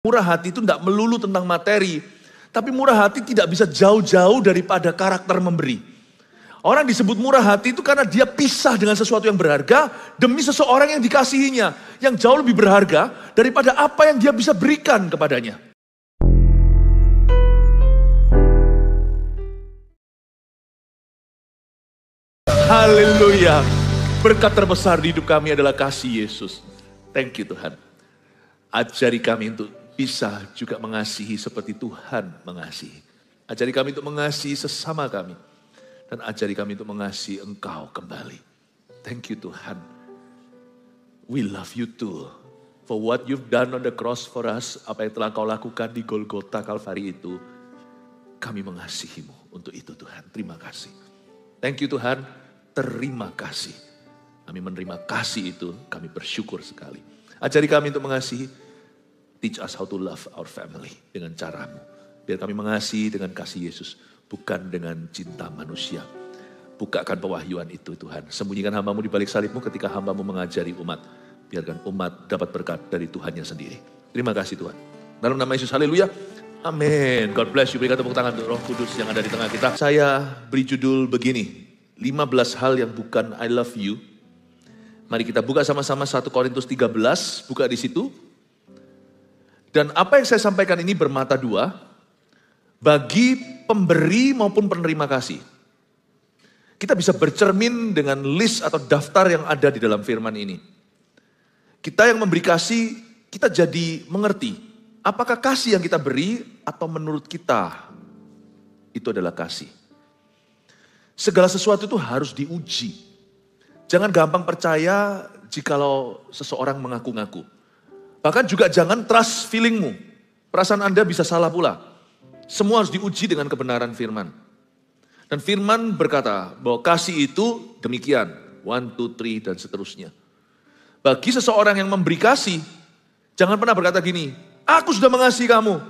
Murah hati itu tidak melulu tentang materi, tapi murah hati tidak bisa jauh-jauh daripada karakter memberi. Orang disebut murah hati itu karena dia pisah dengan sesuatu yang berharga demi seseorang yang dikasihinya, yang jauh lebih berharga daripada apa yang dia bisa berikan kepadanya. Haleluya. Berkat terbesar di hidup kami adalah kasih Yesus. Thank you Tuhan. Ajari kami untuk bisa juga mengasihi seperti Tuhan mengasihi. Ajari kami untuk mengasihi sesama kami. Dan ajari kami untuk mengasihi Engkau kembali. Thank you Tuhan. We love you too. For what you've done on the cross for us. Apa yang telah Kau lakukan di Golgota Kalvari itu. Kami mengasihimu untuk itu Tuhan. Terima kasih. Thank you Tuhan. Terima kasih. Kami menerima kasih itu. Kami bersyukur sekali. Ajari kami untuk mengasihi. Teach us how to love our family dengan caramu. Biar kami mengasihi dengan kasih Yesus. Bukan dengan cinta manusia. Bukakan pewahyuan itu Tuhan. Sembunyikan hamba-Mu di balik salib-Mu ketika hamba-Mu mengajari umat. Biarkan umat dapat berkat dari Tuhannya sendiri. Terima kasih Tuhan. Dalam nama Yesus, haleluya. Amin. God bless you. Berikan tepuk tangan untuk Roh Kudus yang ada di tengah kita. Saya beri judul begini. 15 hal yang bukan I love you. Mari kita buka sama-sama 1 Korintus 13. Buka di situ. Dan apa yang saya sampaikan ini bermata dua, bagi pemberi maupun penerima kasih. Kita bisa bercermin dengan list atau daftar yang ada di dalam firman ini. Kita yang memberi kasih, kita jadi mengerti, apakah kasih yang kita beri atau menurut kita itu adalah kasih. Segala sesuatu itu harus diuji. Jangan gampang percaya jikalau seseorang mengaku-ngaku. Bahkan juga jangan trust feelingmu. Perasaan Anda bisa salah pula. Semua harus diuji dengan kebenaran firman. Dan firman berkata bahwa kasih itu demikian. 1, 2, 3 dan seterusnya. Bagi seseorang yang memberi kasih, jangan pernah berkata gini, aku sudah mengasihi kamu.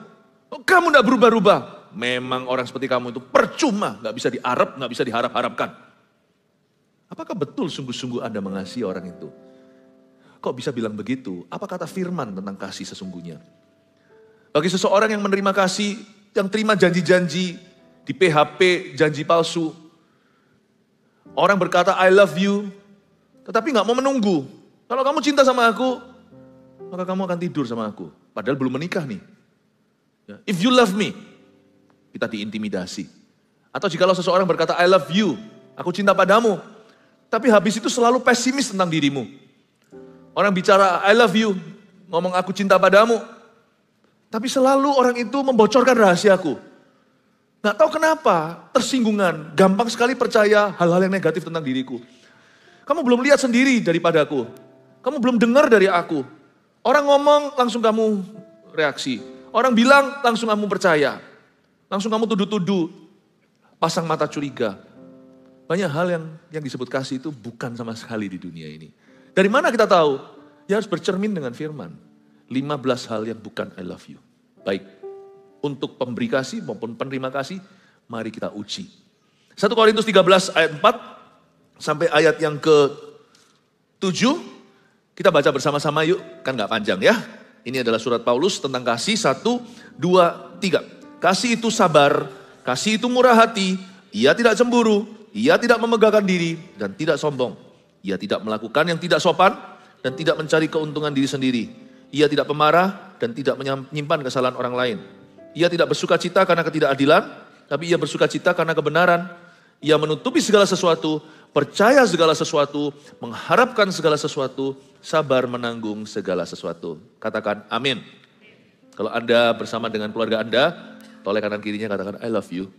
Kamu tidak berubah-ubah. Memang orang seperti kamu itu percuma. Gak bisa diharap, gak bisa diharap-harapkan. Apakah betul sungguh-sungguh Anda mengasihi orang itu? Kok bisa bilang begitu? Apa kata firman tentang kasih sesungguhnya? Bagi seseorang yang menerima kasih, yang terima janji-janji di PHP, janji palsu. Orang berkata I love you, tetapi gak mau menunggu. Kalau kamu cinta sama aku, maka kamu akan tidur sama aku. Padahal belum menikah nih. If you love me, kita diintimidasi. Atau jikalau seseorang berkata I love you, aku cinta padamu. Tapi habis itu selalu pesimis tentang dirimu. Orang bicara I love you, ngomong aku cinta padamu. Tapi selalu orang itu membocorkan rahasiaku. Gak tahu kenapa, tersinggungan, gampang sekali percaya hal-hal yang negatif tentang diriku. Kamu belum lihat sendiri daripadaku. Kamu belum dengar dari aku. Orang ngomong langsung kamu reaksi. Orang bilang langsung kamu percaya. Langsung kamu tuduh-tuduh, pasang mata curiga. Banyak hal yang disebut kasih itu bukan sama sekali di dunia ini. Dari mana kita tahu? Ya harus bercermin dengan firman. 15 hal yang bukan I love you. Baik, untuk pemberi kasih maupun penerima kasih, mari kita uji. 1 Korintus 13 ayat 4 sampai ayat yang ke-7. Kita baca bersama-sama yuk, kan gak panjang ya. Ini adalah surat Paulus tentang kasih. 1, 2, 3. Kasih itu sabar, kasih itu murah hati, ia tidak cemburu, ia tidak memegahkan diri dan tidak sombong. Ia tidak melakukan yang tidak sopan dan tidak mencari keuntungan diri sendiri. Ia tidak pemarah dan tidak menyimpan kesalahan orang lain. Ia tidak bersuka cita karena ketidakadilan, tapi ia bersuka cita karena kebenaran. Ia menutupi segala sesuatu, percaya segala sesuatu, mengharapkan segala sesuatu, sabar menanggung segala sesuatu. Katakan amin. Kalau Anda bersama dengan keluarga Anda, toleh kanan kirinya katakan I love you.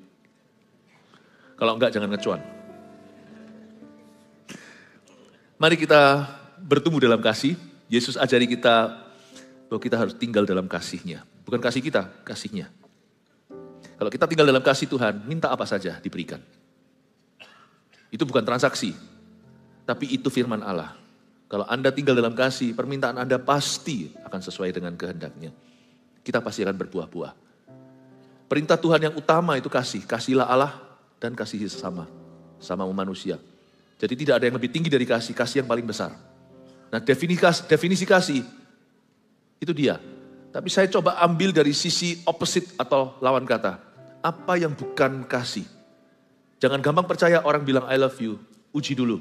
Kalau enggak jangan ngecuan. Mari kita bertumbuh dalam kasih. Yesus ajari kita bahwa kita harus tinggal dalam kasih-Nya. Bukan kasih kita, kasih-Nya. Kalau kita tinggal dalam kasih Tuhan, minta apa saja diberikan. Itu bukan transaksi, tapi itu firman Allah. Kalau Anda tinggal dalam kasih, permintaan Anda pasti akan sesuai dengan kehendak-Nya. Kita pasti akan berbuah-buah. Perintah Tuhan yang utama itu kasih. Kasihilah Allah dan kasihi sesama. Sama manusia. Jadi tidak ada yang lebih tinggi dari kasih, kasih yang paling besar. Nah definisi kasih, itu dia. Tapi saya coba ambil dari sisi opposite atau lawan kata. Apa yang bukan kasih? Jangan gampang percaya orang bilang I love you. Uji dulu.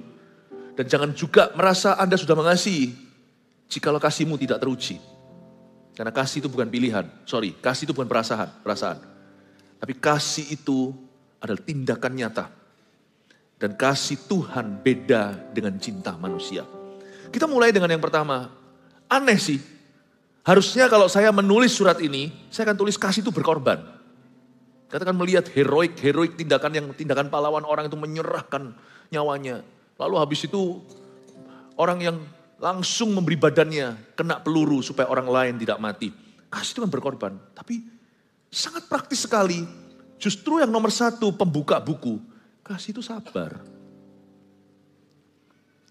Dan jangan juga merasa Anda sudah mengasihi jikalau kasihmu tidak teruji. Karena kasih itu bukan pilihan. Kasih itu bukan perasaan. Tapi kasih itu adalah tindakan nyata. Dan kasih Tuhan beda dengan cinta manusia. Kita mulai dengan yang pertama. Aneh sih. Harusnya kalau saya menulis surat ini, saya akan tulis kasih itu berkorban. Katakan melihat heroik tindakan pahlawan orang itu menyerahkan nyawanya. Lalu habis itu orang yang langsung memberi badannya kena peluru supaya orang lain tidak mati. Kasih itu kan berkorban. Tapi sangat praktis sekali. Justru yang nomor satu pembuka buku. Kasih itu sabar.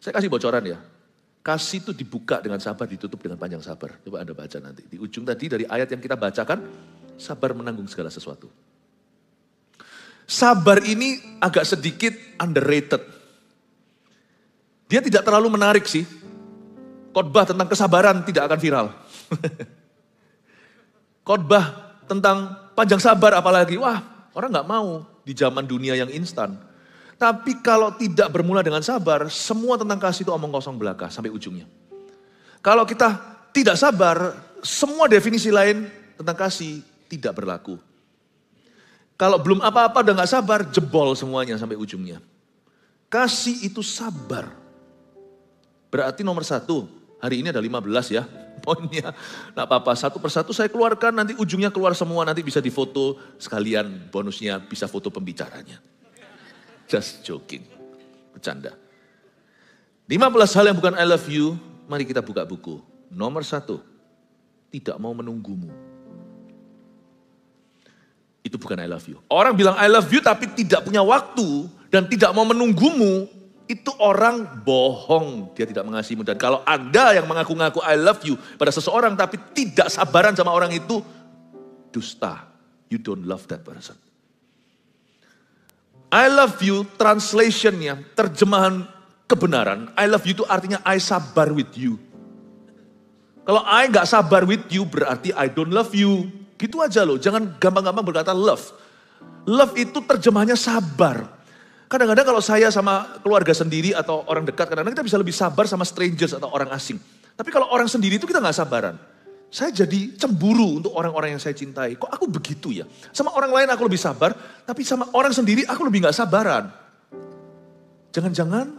Saya kasih bocoran ya. Kasih itu dibuka dengan sabar, ditutup dengan panjang sabar. Coba Anda baca nanti. Di ujung tadi dari ayat yang kita bacakan, sabar menanggung segala sesuatu. Sabar ini agak sedikit underrated. Dia tidak terlalu menarik sih. Khotbah tentang kesabaran tidak akan viral. Khotbah tentang panjang sabar apalagi. Wah, orang gak mau di zaman dunia yang instan. Tapi kalau tidak bermula dengan sabar, semua tentang kasih itu omong kosong belaka sampai ujungnya. Kalau kita tidak sabar, semua definisi lain tentang kasih tidak berlaku. Kalau belum apa-apa udah gak sabar, jebol semuanya sampai ujungnya. Kasih itu sabar. Berarti nomor satu, hari ini ada 15 ya poinnya. Gak apa-apa, satu persatu saya keluarkan, nanti ujungnya keluar semua, nanti bisa difoto sekalian bonusnya bisa foto pembicaranya. Just joking, bercanda. 15 hal yang bukan I love you, mari kita buka buku. Nomor satu, tidak mau menunggumu. Itu bukan I love you. Orang bilang I love you tapi tidak punya waktu dan tidak mau menunggumu, itu orang bohong. Dia tidak mengasihimu. Dan kalau Anda yang mengaku-ngaku I love you pada seseorang tapi tidak sabaran sama orang itu, dusta. You don't love that person. I love you, translationnya, terjemahan kebenaran. I love you itu artinya I sabar with you. Kalau I gak sabar with you, berarti I don't love you. Gitu aja loh, jangan gampang-gampang berkata love. Love itu terjemahannya sabar. Kadang-kadang kalau saya sama keluarga sendiri atau orang dekat, kadang-kadang kita bisa lebih sabar sama strangers atau orang asing. Tapi kalau orang sendiri itu kita gak sabaran. Saya jadi cemburu untuk orang-orang yang saya cintai. Kok aku begitu ya? Sama orang lain aku lebih sabar, tapi sama orang sendiri aku lebih gak sabaran. Jangan-jangan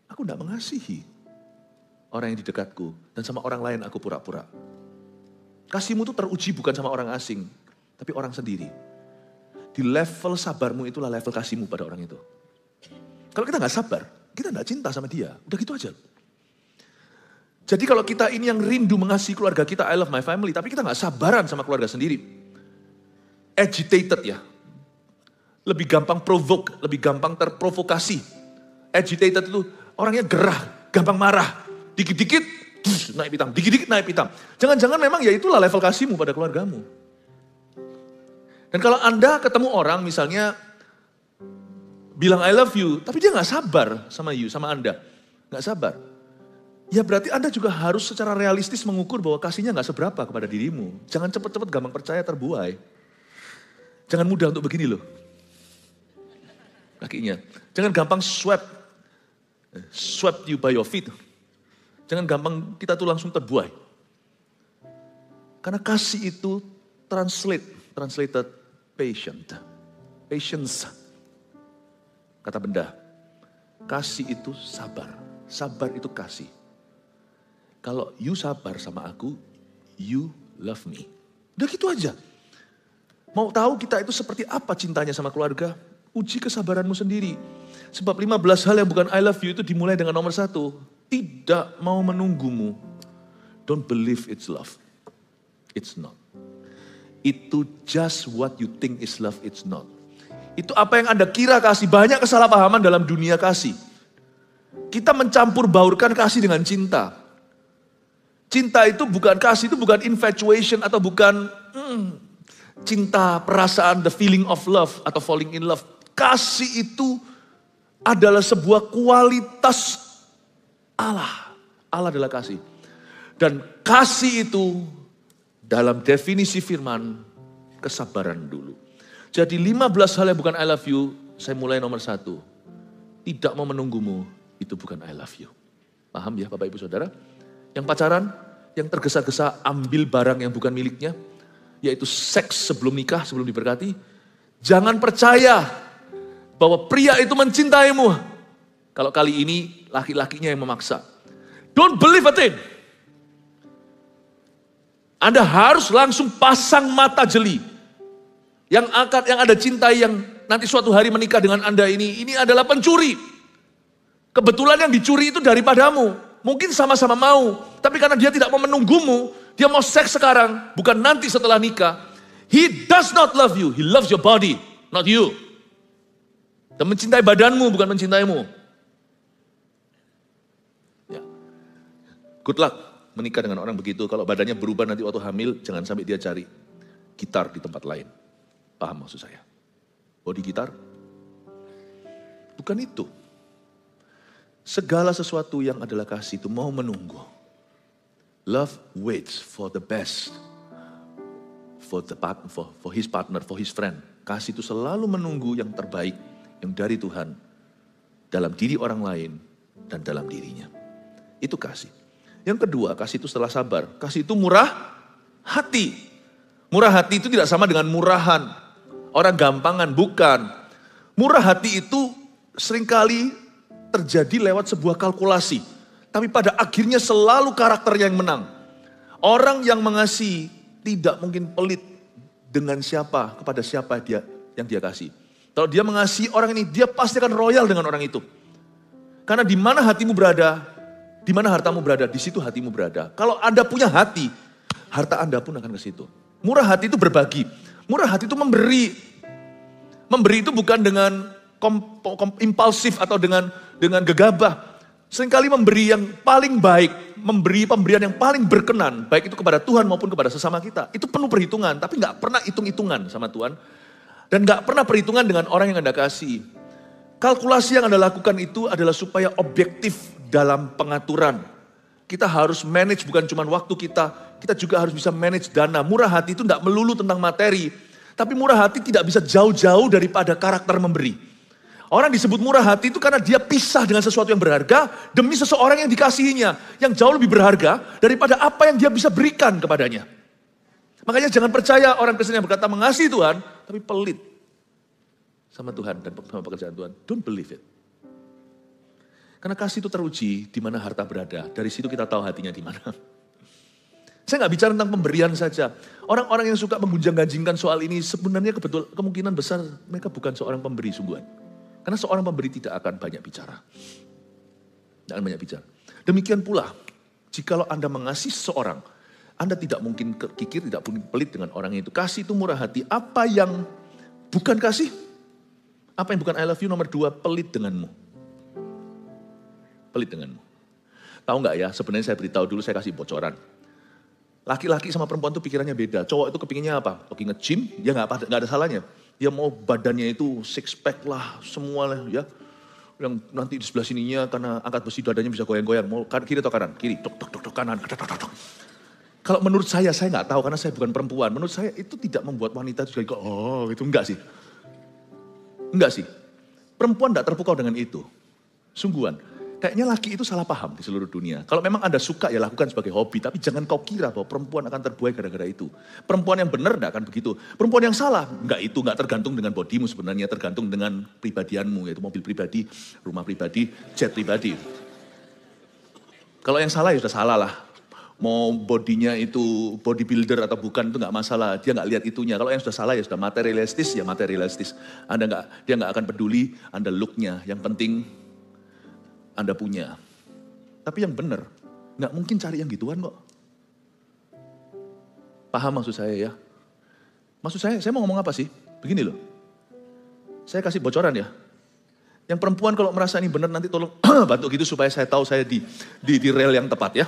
aku gak mengasihi orang yang di dekatku. Dan sama orang lain aku pura-pura. Kasihmu itu teruji bukan sama orang asing, tapi orang sendiri. Di level sabarmu itulah level kasihmu pada orang itu. Kalau kita gak sabar, kita gak cinta sama dia. Udah gitu aja. Jadi kalau kita ini yang rindu mengasihi keluarga kita, I love my family, tapi kita gak sabaran sama keluarga sendiri. Agitated ya. Lebih gampang provoke, lebih gampang terprovokasi. Agitated itu orangnya gerah, gampang marah. Dikit-dikit naik pitam, dikit-dikit naik pitam. Jangan-jangan memang ya itulah level kasihmu pada keluargamu. Dan kalau Anda ketemu orang misalnya bilang I love you, tapi dia gak sabar sama Anda. Gak sabar. Ya berarti Anda juga harus secara realistis mengukur bahwa kasihnya gak seberapa kepada dirimu. Jangan cepat-cepat gampang percaya terbuai. Jangan mudah untuk begini loh. Kakinya. Jangan gampang swept you by your feet. Jangan gampang kita tuh langsung terbuai. Karena kasih itu translated patience. Kata benda. Kasih itu sabar. Sabar itu kasih. Kalau you sabar sama aku, you love me. Udah gitu aja. Mau tahu kita itu seperti apa cintanya sama keluarga? Uji kesabaranmu sendiri. Sebab 15 hal yang bukan I love you itu dimulai dengan nomor 1. Tidak mau menunggumu. Don't believe it's love. It's not. Itu just what you think is love, it's not. Itu apa yang Anda kira kasih. Banyak kesalahpahaman dalam dunia kasih. Kita mencampur baurkan kasih dengan cinta. Cinta itu bukan kasih, itu bukan infatuation atau bukan cinta, perasaan, the feeling of love atau falling in love. Kasih itu adalah sebuah kualitas Allah. Allah adalah kasih. Dan kasih itu dalam definisi firman, kesabaran dulu. Jadi 15 hal yang bukan I love you, saya mulai nomor 1. Tidak mau menunggumu, itu bukan I love you. Paham ya Bapak Ibu Saudara? Yang pacaran, yang tergesa-gesa ambil barang yang bukan miliknya, yaitu seks sebelum nikah, sebelum diberkati. Jangan percaya bahwa pria itu mencintaimu. Kalau kali ini laki-lakinya yang memaksa. Don't believe a thing. Anda harus langsung pasang mata jeli. Yang ada cintai yang nanti suatu hari menikah dengan Anda ini adalah pencuri. Kebetulan yang dicuri itu daripadamu. Mungkin sama-sama mau, tapi karena dia tidak mau menunggumu, dia mau seks sekarang, bukan nanti setelah nikah. He does not love you, he loves your body, not you. Dan mencintai badanmu, bukan mencintaimu. Ya. Good luck menikah dengan orang begitu. Kalau badannya berubah nanti waktu hamil, jangan sampai dia cari gitar di tempat lain. Paham maksud saya? Body gitar? Bukan itu. Segala sesuatu yang adalah kasih itu mau menunggu. Love waits for the best. For his partner, for his friend. Kasih itu selalu menunggu yang terbaik. Yang dari Tuhan. Dalam diri orang lain. Dan dalam dirinya. Itu kasih. Yang kedua, kasih itu setelah sabar. Kasih itu murah hati. Murah hati itu tidak sama dengan murahan. Orang gampangan, bukan. Murah hati itu seringkali terjadi lewat sebuah kalkulasi. Tapi pada akhirnya selalu karakter yang menang. Orang yang mengasihi tidak mungkin pelit dengan siapa, kepada siapa yang dia kasih. Kalau dia mengasihi orang ini, dia pasti akan royal dengan orang itu. Karena di mana hatimu berada, di mana hartamu berada, di situ hatimu berada. Kalau Anda punya hati, harta Anda pun akan ke situ. Murah hati itu berbagi. Murah hati itu memberi. Memberi itu bukan dengan impulsif atau dengan gegabah. Seringkali memberi yang paling baik, memberi pemberian yang paling berkenan, baik itu kepada Tuhan maupun kepada sesama kita. Itu penuh perhitungan, tapi gak pernah hitung-hitungan sama Tuhan. Dan gak pernah perhitungan dengan orang yang Anda kasih. Kalkulasi yang Anda lakukan itu adalah supaya objektif dalam pengaturan. Kita harus manage bukan cuma waktu kita juga harus bisa manage dana. Murah hati itu tidak melulu tentang materi. Tapi murah hati tidak bisa jauh-jauh daripada karakter memberi. Orang disebut murah hati itu karena dia pisah dengan sesuatu yang berharga demi seseorang yang dikasihinya. Yang jauh lebih berharga daripada apa yang dia bisa berikan kepadanya. Makanya jangan percaya orang Kristen yang berkata mengasihi Tuhan, tapi pelit sama Tuhan dan sama pekerjaan Tuhan. Don't believe it. Karena kasih itu teruji di mana harta berada. Dari situ kita tahu hatinya di mana. Saya nggak bicara tentang pemberian saja. Orang-orang yang suka menggunjang-ganjingkan soal ini sebenarnya kemungkinan besar mereka bukan seorang pemberi sungguhan. Karena seorang pemberi tidak akan banyak bicara. Tidak akan banyak bicara. Demikian pula, jikalau Anda mengasihi seseorang, Anda tidak mungkin kikir, tidak mungkin pelit dengan orang itu. Kasih itu murah hati. Apa yang bukan kasih? Apa yang bukan I love you? Nomor 2, pelit denganmu. Pelit denganmu. Tahu nggak ya, sebenarnya saya beritahu dulu, saya kasih bocoran. Laki-laki sama perempuan itu pikirannya beda. Cowok itu kepinginnya apa? Pergi nge-gym, dia nggak ada salahnya. Dia mau badannya itu six pack lah, semua lah ya. Yang nanti di sebelah sininya karena angkat besi dadanya bisa goyang-goyang. Mau kiri atau kanan? Kiri, tok kanan. Kalau menurut saya nggak tahu karena saya bukan perempuan. Menurut saya itu tidak membuat wanita juga, oh itu enggak sih. Enggak sih. Perempuan enggak terpukau dengan itu. Sungguhan. Kayaknya laki itu salah paham di seluruh dunia. Kalau memang Anda suka ya lakukan sebagai hobi. Tapi jangan kau kira bahwa perempuan akan terbuai gara-gara itu. Perempuan yang benar enggak akan begitu. Perempuan yang salah, enggak tergantung dengan bodimu sebenarnya. Tergantung dengan pribadianmu, yaitu mobil pribadi, rumah pribadi, jet pribadi. Kalau yang salah ya sudah salah lah. Mau bodinya itu bodybuilder atau bukan itu enggak masalah. Dia enggak lihat itunya. Kalau yang sudah salah ya sudah materialistis ya materialistis. Dia enggak akan peduli Anda looknya. Yang penting Anda punya. Tapi yang benar, nggak mungkin cari yang gituan kok. Paham maksud saya ya? Maksud saya mau ngomong apa sih? Begini loh. Saya kasih bocoran ya. Yang perempuan kalau merasa ini benar nanti tolong bantu gitu supaya saya tahu saya di rel yang tepat ya.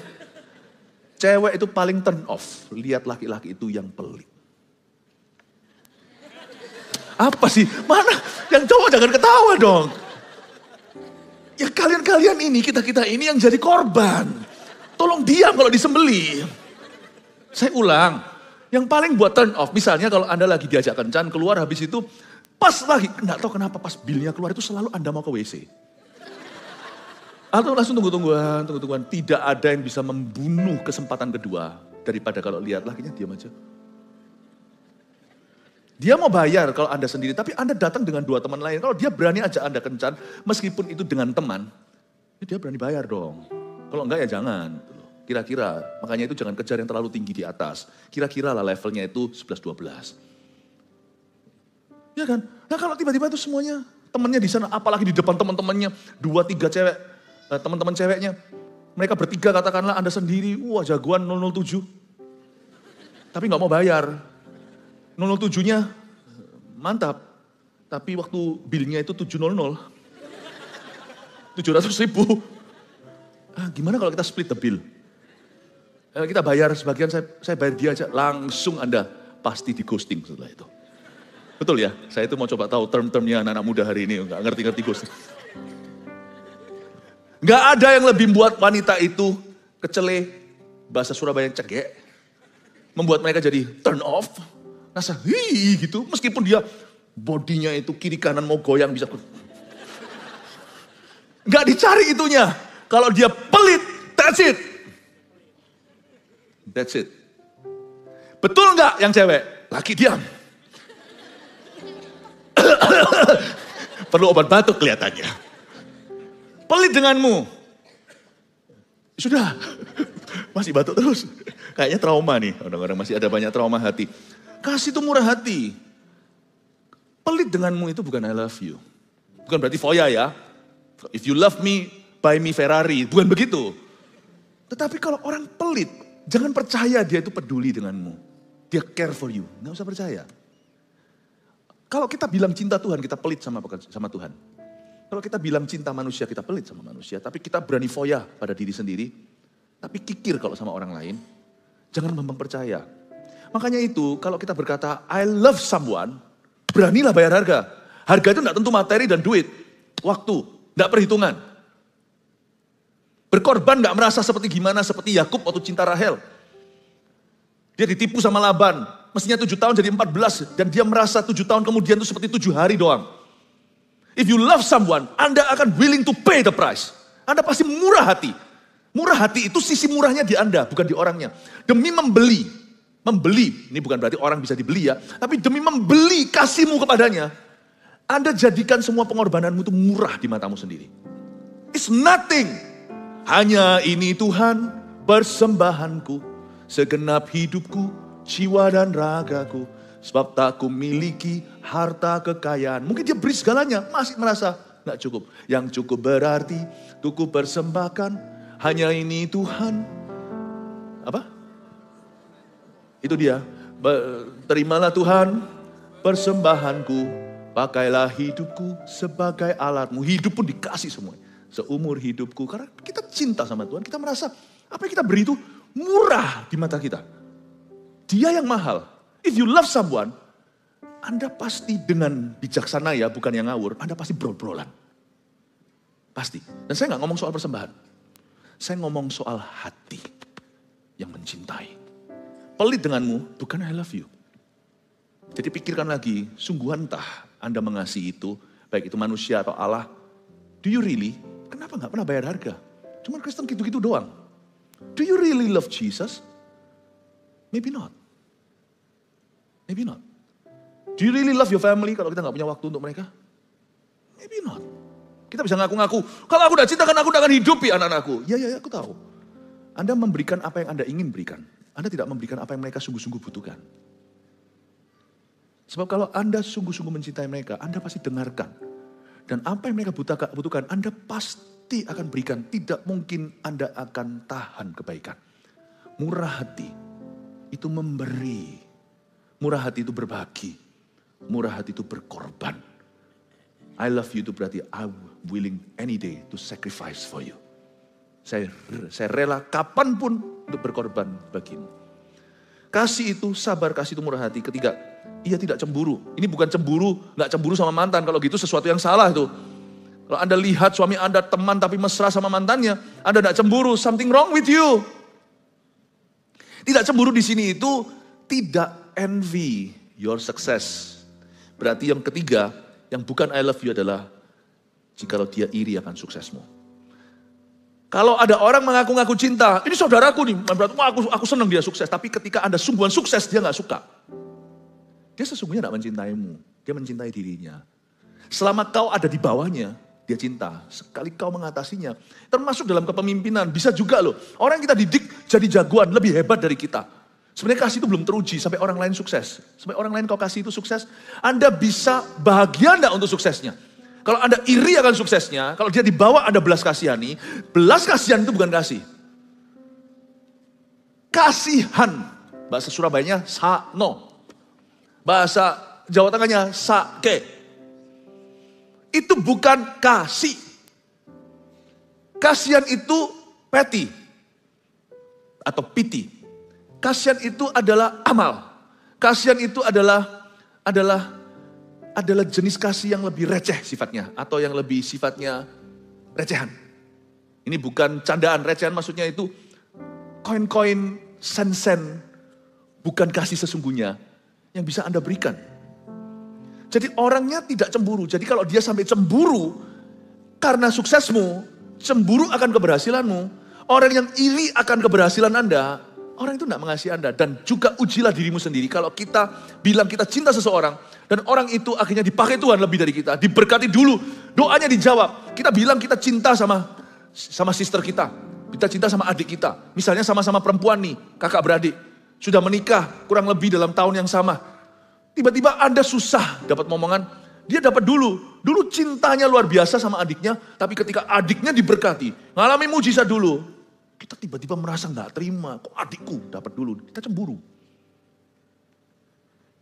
Cewek itu paling turn off. Lihat laki-laki itu yang pelit. Apa sih? Mana? Yang cowok jangan ketawa dong. Ya kalian-kalian ini, kita-kita ini yang jadi korban. Tolong diam kalau disembeli. Saya ulang, yang paling buat turn off, misalnya kalau Anda lagi diajak kencan, keluar habis itu, pas lagi, nggak tahu kenapa pas bilnya keluar itu selalu Anda mau ke WC. Atau langsung tunggu-tungguan. Tidak ada yang bisa membunuh kesempatan kedua, daripada kalau lihat lakinya diam aja. Dia mau bayar kalau Anda sendiri, tapi Anda datang dengan 2 teman lain. Kalau dia berani ajak Anda kencan, meskipun itu dengan teman, ya dia berani bayar dong. Kalau enggak ya jangan. Kira-kira, makanya itu jangan kejar yang terlalu tinggi di atas. Kira-kira lah levelnya itu 11-12. Ya kan? Nah kalau tiba-tiba itu semuanya, temannya di sana, apalagi di depan teman-temannya, 2-3 cewek, teman-teman ceweknya. Mereka bertiga katakanlah Anda sendiri, wah jagoan 007. Tapi nggak mau bayar. 007-nya mantap, tapi waktu bilnya itu 700, 700.000. Gimana kalau kita split the bill? Kita bayar sebagian, saya bayar dia aja, langsung Anda pasti di ghosting setelah itu. Betul ya? Saya itu mau coba tahu term-termnya anak-anak muda hari ini, nggak ngerti-ngerti ghosting. Nggak ada yang lebih membuat wanita itu kecele, bahasa Surabaya cegek, membuat mereka jadi turn off. Rasa gitu, meskipun dia bodinya itu kiri kanan mau goyang bisa. Gak dicari itunya. Kalau dia pelit, that's it. That's it. Betul gak yang cewek? Laki diam. Perlu obat batuk kelihatannya. Pelit denganmu. Sudah, masih batuk terus. Kayaknya trauma nih, orang-orang masih ada banyak trauma hati. Kasih itu murah hati. Pelit denganmu itu bukan I love you. Bukan berarti foya ya. If you love me, buy me Ferrari. Bukan begitu. Tetapi kalau orang pelit, jangan percaya dia itu peduli denganmu. Dia care for you. Nggak usah percaya. Kalau kita bilang cinta Tuhan, kita pelit sama Tuhan. Kalau kita bilang cinta manusia, kita pelit sama manusia. Tapi kita berani foya pada diri sendiri. Tapi kikir kalau sama orang lain. Jangan gampang percaya. Makanya itu kalau kita berkata I love someone, beranilah bayar harga. Harga itu tidak tentu materi dan duit. Waktu, tidak perhitungan. Berkorban tidak merasa seperti gimana, seperti Yakub waktu cinta Rahel. Dia ditipu sama Laban, mestinya 7 tahun jadi 14. Dan dia merasa 7 tahun kemudian itu seperti 7 hari doang. If you love someone, Anda akan willing to pay the price. Anda pasti murah hati. Murah hati itu sisi murahnya di Anda, bukan di orangnya. Demi membeli, ini bukan berarti orang bisa dibeli ya, tapi demi membeli kasihmu kepadanya, Anda jadikan semua pengorbananmu itu murah di matamu sendiri. It's nothing. Hanya ini Tuhan persembahanku, segenap hidupku, jiwa dan ragaku, sebab tak kumiliki harta kekayaan. Mungkin dia beri segalanya, masih merasa gak cukup. Yang cukup berarti, untuk persembahkan, hanya ini Tuhan. Apa? Itu dia, terimalah Tuhan persembahanku, pakailah hidupku sebagai alatmu. Hidup pun dikasih semua, seumur hidupku. Karena kita cinta sama Tuhan, kita merasa apa yang kita beri itu murah di mata kita. Dia yang mahal. If you love someone, Anda pasti dengan bijaksana ya, bukan yang ngawur, Anda pasti brol-brolan. Pasti. Dan saya gak ngomong soal persembahan. Saya ngomong soal hati yang mencintai. Pelit denganmu, bukan I love you. Jadi pikirkan lagi, sungguh entah Anda mengasihi itu, baik itu manusia atau Allah. Do you really? Kenapa gak pernah bayar harga? Cuma Kristen gitu-gitu doang. Do you really love Jesus? Maybe not. Maybe not. Do you really love your family kalau kita gak punya waktu untuk mereka? Maybe not. Kita bisa ngaku-ngaku, kalau aku udah cinta kan aku udah akan hidupi anak-anakku. Ya, aku tahu. Anda memberikan apa yang Anda ingin berikan. Anda tidak memberikan apa yang mereka sungguh-sungguh butuhkan. Sebab kalau Anda sungguh-sungguh mencintai mereka, Anda pasti dengarkan. Dan apa yang mereka butuhkan, Anda pasti akan berikan. Tidak mungkin Anda akan tahan kebaikan. Murah hati itu memberi. Murah hati itu berbagi. Murah hati itu berkorban. I love you itu berarti I'm willing any day to sacrifice for you. Saya rela kapanpun untuk berkorban bagimu. Kasih itu sabar, kasih itu murah hati. Ketiga, ia tidak cemburu. Ini bukan cemburu, gak cemburu sama mantan. Kalau gitu sesuatu yang salah itu. Kalau Anda lihat suami Anda teman tapi mesra sama mantannya, Anda tidak cemburu, something wrong with you. Tidak cemburu di sini itu tidak envy your success. Berarti yang ketiga, yang bukan I love you adalah jikalau dia iri akan suksesmu. Kalau ada orang mengaku-ngaku cinta, ini saudaraku nih, berarti aku senang dia sukses. Tapi ketika Anda sungguhan sukses, dia nggak suka. Dia sesungguhnya tidak mencintaimu, dia mencintai dirinya. Selama kau ada di bawahnya, dia cinta. Sekali kau mengatasinya, termasuk dalam kepemimpinan, bisa juga loh. Orang yang kita didik jadi jagoan, lebih hebat dari kita. Sebenarnya kasih itu belum teruji sampai orang lain sukses. Sampai orang lain kau kasih itu sukses, Anda bisa bahagia enggak untuk suksesnya? Kalau Anda iri akan suksesnya, kalau dia dibawa Anda belas kasihani, belas kasihan itu bukan kasih. Kasihan, bahasa Surabayanya sano. Bahasa Jawa Tengahnya sake. Itu bukan kasih. Kasihan itu peti atau piti. Kasihan itu adalah amal. Kasihan itu adalah jenis kasih yang lebih receh sifatnya. Atau yang lebih sifatnya recehan. Ini bukan candaan, recehan maksudnya itu koin-koin, sen-sen. Bukan kasih sesungguhnya yang bisa Anda berikan. Jadi orangnya tidak cemburu. Jadi kalau dia sampai cemburu karena suksesmu, cemburu akan keberhasilanmu, orang yang iri akan keberhasilan Anda, orang itu tidak mengasihi Anda. Dan juga ujilah dirimu sendiri. Kalau kita bilang kita cinta seseorang, dan orang itu akhirnya dipakai Tuhan lebih dari kita. Diberkati dulu, doanya dijawab. Kita bilang kita cinta sama sister kita. Kita cinta sama adik kita. Misalnya sama-sama perempuan nih, kakak beradik. Sudah menikah kurang lebih dalam tahun yang sama. Tiba-tiba Anda susah dapat momongan. Dia dapat dulu. Dulu cintanya luar biasa sama adiknya. Tapi ketika adiknya diberkati, ngalami mujizat dulu. Kita tiba-tiba merasa gak terima. Kok adikku dapat dulu? Kita cemburu.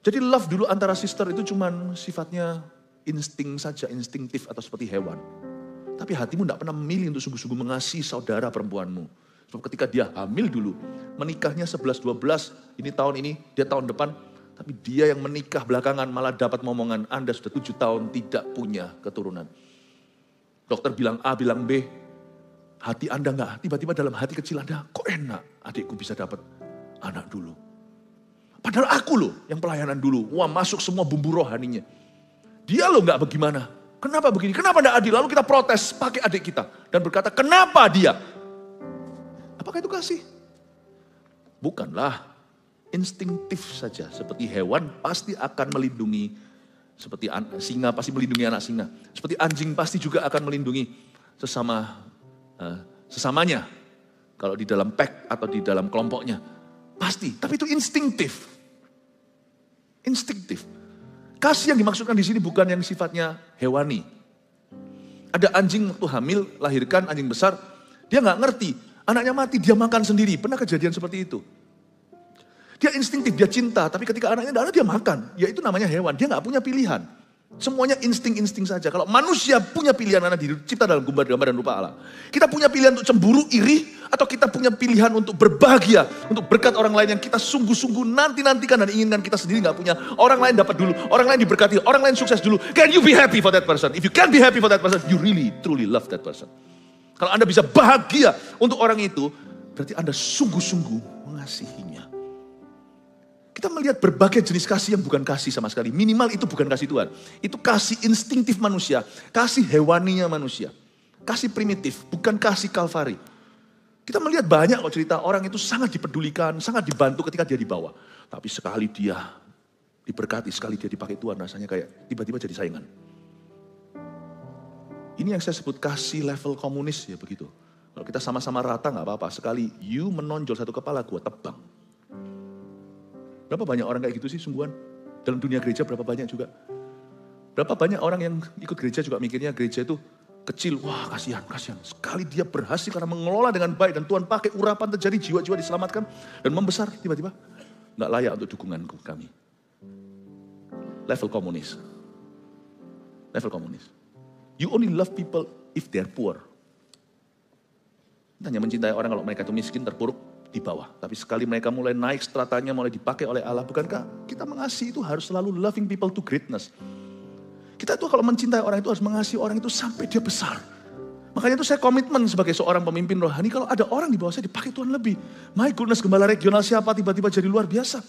Jadi love dulu antara sister itu cuman sifatnya insting saja. Instinktif atau seperti hewan. Tapi hatimu gak pernah memilih untuk sungguh-sungguh mengasihi saudara perempuanmu. Sebab ketika dia hamil dulu. Menikahnya 11-12. Ini tahun ini, dia tahun depan. Tapi dia yang menikah belakangan malah dapat momongan, Anda sudah 7 tahun tidak punya keturunan. Dokter bilang A, bilang B, hati Anda enggak, tiba-tiba dalam hati kecil Anda, kok enak adikku bisa dapat anak dulu. Padahal aku loh yang pelayanan dulu, wah masuk semua bumbu rohaninya. Dia loh enggak bagaimana, kenapa begini, kenapa enggak adil? Lalu kita protes pakai adik kita dan berkata, kenapa dia? Apakah itu kasih? Bukanlah. Instinktif saja, seperti hewan pasti akan melindungi, seperti singa pasti melindungi anak singa, seperti anjing pasti juga akan melindungi sesamanya, kalau di dalam pack atau di dalam kelompoknya, pasti. Tapi itu instinktif. Kasih yang dimaksudkan di sini bukan yang sifatnya hewani. Ada anjing waktu hamil, lahirkan anjing besar, dia nggak ngerti, anaknya mati, dia makan sendiri. Pernah kejadian seperti itu? Dia instinktif, dia cinta, tapi ketika anaknya tidak ada dia makan. Ya itu namanya hewan, dia nggak punya pilihan. Semuanya insting saja. Kalau manusia punya pilihan, anak dicipta dalam gambar dan rupa Allah. Kita punya pilihan untuk cemburu, iri, atau kita punya pilihan untuk berbahagia, untuk berkat orang lain yang kita sungguh-sungguh nanti-nantikan dan inginkan, kita sendiri nggak punya. Orang lain dapat dulu, orang lain diberkati, orang lain sukses dulu. Can you be happy for that person? If you can't be happy for that person, you really, truly love that person. Kalau Anda bisa bahagia untuk orang itu, berarti Anda sungguh-sungguh mengasihinya. Kita melihat berbagai jenis kasih yang bukan kasih sama sekali. Minimal itu bukan kasih Tuhan. Itu kasih instingtif manusia. Kasih hewaninya manusia. Kasih primitif, bukan kasih Kalvari. Kita melihat banyak kok cerita orang itu sangat dipedulikan, sangat dibantu ketika dia dibawa. Tapi sekali dia diberkati, sekali dia dipakai Tuhan, rasanya kayak tiba-tiba jadi saingan. Ini yang saya sebut kasih level komunis ya begitu. Kalau kita sama-sama rata gak apa-apa. Sekali you menonjol satu kepala, gua tebang. Berapa banyak orang kayak gitu sih sungguhan? Dalam dunia gereja berapa banyak juga? Berapa banyak orang yang ikut gereja juga mikirnya gereja itu kecil. Wah kasihan. Sekali dia berhasil karena mengelola dengan baik. Dan Tuhan pakai urapan terjadi, jiwa-jiwa diselamatkan. Dan membesar tiba-tiba. Nggak layak untuk dukungan kami. Level komunis. You only love people if they're poor. Kita hanya mencintai orang kalau mereka itu miskin, terpuruk. Di bawah. Tapi sekali mereka mulai naik stratanya, mulai dipakai oleh Allah. Bukankah kita mengasihi itu harus selalu loving people to greatness. Kita itu kalau mencintai orang itu harus mengasihi orang itu sampai dia besar. Makanya itu saya komitmen sebagai seorang pemimpin rohani, kalau ada orang di bawah saya dipakai Tuhan lebih. My goodness, gembala regional siapa tiba-tiba jadi luar biasa.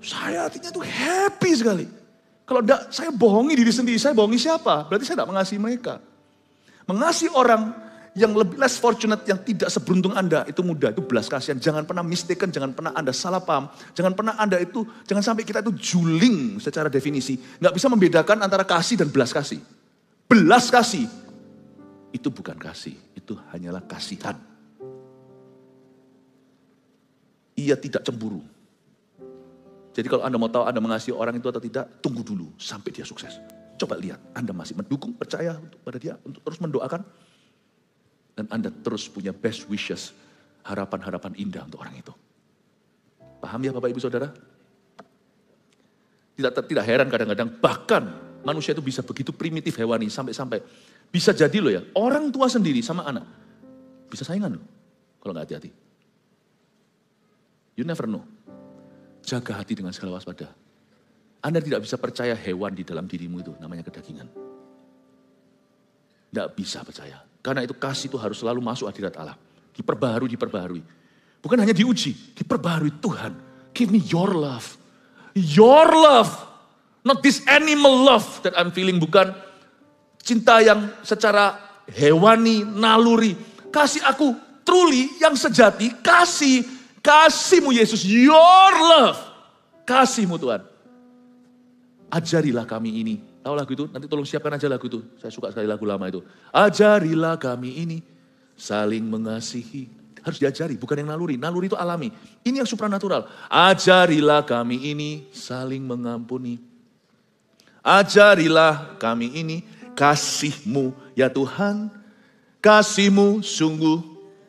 Saya hatinya tuh happy sekali. Kalau enggak, saya bohongi diri sendiri, saya bohongi siapa? Berarti saya tidak mengasihi mereka. Mengasihi orang yang lebih less fortunate, yang tidak seberuntung Anda, itu mudah, itu belas kasihan. Jangan pernah mistaken, jangan pernah Anda salah paham. Jangan pernah Anda itu, jangan sampai kita itu juling secara definisi. Nggak bisa membedakan antara kasih dan belas kasih. Belas kasih, itu bukan kasih, itu hanyalah kasihan. Ia tidak cemburu. Jadi kalau Anda mau tahu Anda mengasihi orang itu atau tidak, tunggu dulu sampai dia sukses. Coba lihat, Anda masih mendukung, percaya pada dia, untuk terus mendoakan. Dan Anda terus punya best wishes, harapan-harapan indah untuk orang itu. Paham ya Bapak Ibu Saudara? Tidak heran kadang-kadang, bahkan manusia itu bisa begitu primitif hewani, sampai-sampai. Bisa jadi loh ya, orang tua sendiri sama anak, bisa saingan loh, kalau nggak hati-hati. You never know. Jaga hati dengan segala waspada. Anda tidak bisa percaya hewan di dalam dirimu itu namanya kedagingan. Tidak bisa percaya. Karena itu kasih itu harus selalu masuk hadirat Allah. Diperbaharui. Bukan hanya diuji, diperbaharui Tuhan. Give me your love. Your love. Not this animal love that I'm feeling. Bukan cinta yang secara hewani, naluri. Kasih aku truly yang sejati. Kasihmu Yesus, your love. Kasihmu Tuhan. Ajarilah kami ini. Tahu lagu itu? Nanti tolong siapkan aja lagu itu. Saya suka sekali lagu lama itu. Ajarilah kami ini saling mengasihi. Harus diajari, bukan yang naluri. Naluri itu alami. Ini yang supranatural. Ajarilah kami ini saling mengampuni. Ajarilah kami ini kasih-Mu ya Tuhan. Kasih-Mu sungguh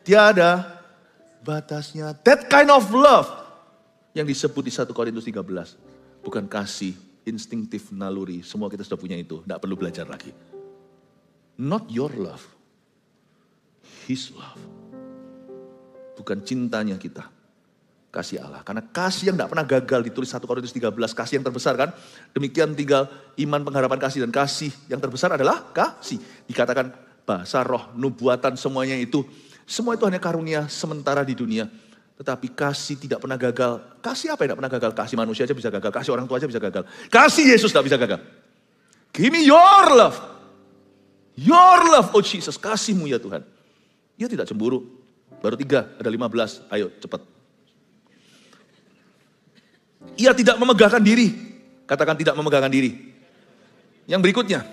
tiada batasnya. That kind of love yang disebut di 1 Korintus 13. Bukan kasih instinktif naluri. Semua kita sudah punya itu. Tidak perlu belajar lagi. Not your love. His love. Bukan cintanya kita. Kasih Allah. Karena kasih yang tidak pernah gagal ditulis 1 Korintus 13. Kasih yang terbesar kan. Demikian tinggal iman, pengharapan, kasih. Dan kasih yang terbesar adalah kasih. Dikatakan bahasa roh, nubuatan semuanya itu. Semua itu hanya karunia sementara di dunia. Tetapi kasih tidak pernah gagal. Kasih apa yang tidak pernah gagal? Kasih manusia aja bisa gagal. Kasih orang tua aja bisa gagal. Kasih Yesus tidak bisa gagal. Give me your love. Your love, oh Jesus. Kasih-Mu ya Tuhan. Ia tidak cemburu. Baru 3, ada 15. Ayo cepat. Ia tidak memegahkan diri. Katakan tidak memegahkan diri. Yang berikutnya.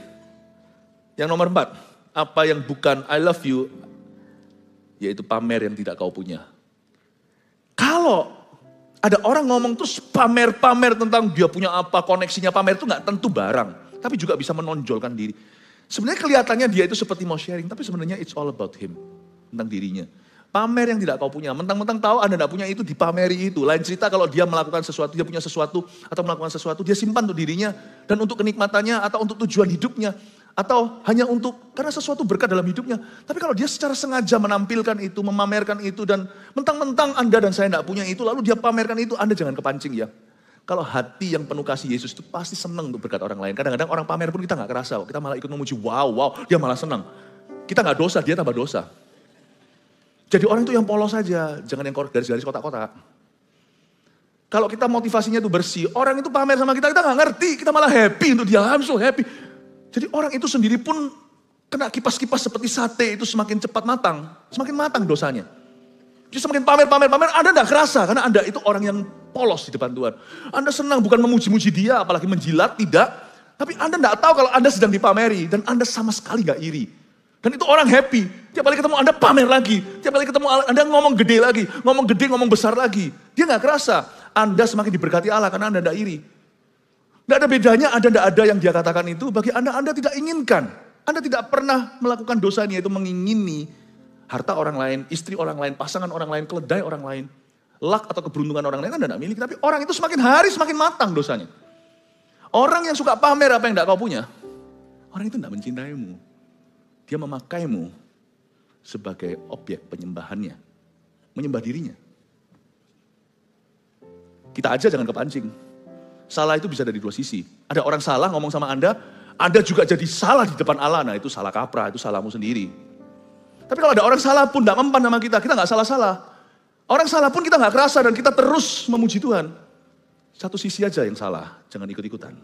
Yang nomor 4. Apa yang bukan I love you. Yaitu pamer yang tidak kau punya. Kalau ada orang ngomong terus pamer-pamer tentang dia punya apa, koneksinya pamer itu gak tentu barang. Tapi juga bisa menonjolkan diri. Sebenarnya kelihatannya dia itu seperti mau sharing, tapi sebenarnya it's all about him. Tentang dirinya. Pamer yang tidak kau punya. Mentang-mentang tahu Anda tidak punya itu, dipameri itu. Lain cerita kalau dia melakukan sesuatu, dia punya sesuatu, atau melakukan sesuatu, dia simpan untuk dirinya. Dan untuk kenikmatannya, atau untuk tujuan hidupnya. Atau hanya untuk, karena sesuatu berkat dalam hidupnya. Tapi kalau dia secara sengaja menampilkan itu, memamerkan itu, dan mentang-mentang Anda dan saya tidak punya itu, lalu dia pamerkan itu, Anda jangan kepancing ya. Kalau hati yang penuh kasih Yesus itu pasti senang untuk berkat orang lain. Kadang-kadang orang pamer pun kita gak kerasa, kita malah ikut memuji, wow, dia malah senang. Kita gak dosa, dia tambah dosa. Jadi orang itu yang polos saja, jangan yang garis-garis kotak-kotak. Kalau kita motivasinya itu bersih, orang itu pamer sama kita gak ngerti, kita malah happy untuk dia, I'm so happy. Jadi orang itu sendiri pun kena kipas-kipas seperti sate itu semakin cepat matang. Semakin matang dosanya. Jadi semakin pamer, Anda tidak kerasa. Karena Anda itu orang yang polos di depan Tuhan. Anda senang bukan memuji-muji dia, apalagi menjilat, tidak. Tapi Anda tidak tahu kalau Anda sedang dipameri. Dan Anda sama sekali gak iri. Dan itu orang happy. Tiap kali ketemu Anda pamer lagi. Tiap kali ketemu Anda ngomong gede lagi. Ngomong gede, ngomong besar lagi. Dia gak kerasa. Anda semakin diberkati Allah karena Anda tidak iri. Tidak ada bedanya ada tidak ada yang dia katakan itu bagi Anda tidak inginkan. Anda tidak pernah melakukan dosanya yaitu mengingini harta orang lain, istri orang lain, pasangan orang lain, keledai orang lain, luck atau keberuntungan orang lain Anda tidak miliki. Tapi orang itu semakin hari semakin matang dosanya. Orang yang suka pamer apa yang tidak kau punya, orang itu tidak mencintaimu. Dia memakaimu sebagai objek penyembahannya, menyembah dirinya. Kita aja jangan kepancing. Salah itu bisa dari dua sisi. Ada orang salah ngomong sama Anda Anda juga jadi salah di depan Allah, nah itu salah kaprah, itu salahmu sendiri. Tapi kalau ada orang salah pun tidak mempan sama kita nggak salah-salah. Orang salah pun kita nggak kerasa dan kita terus memuji Tuhan. Satu sisi aja yang salah, jangan ikut-ikutan.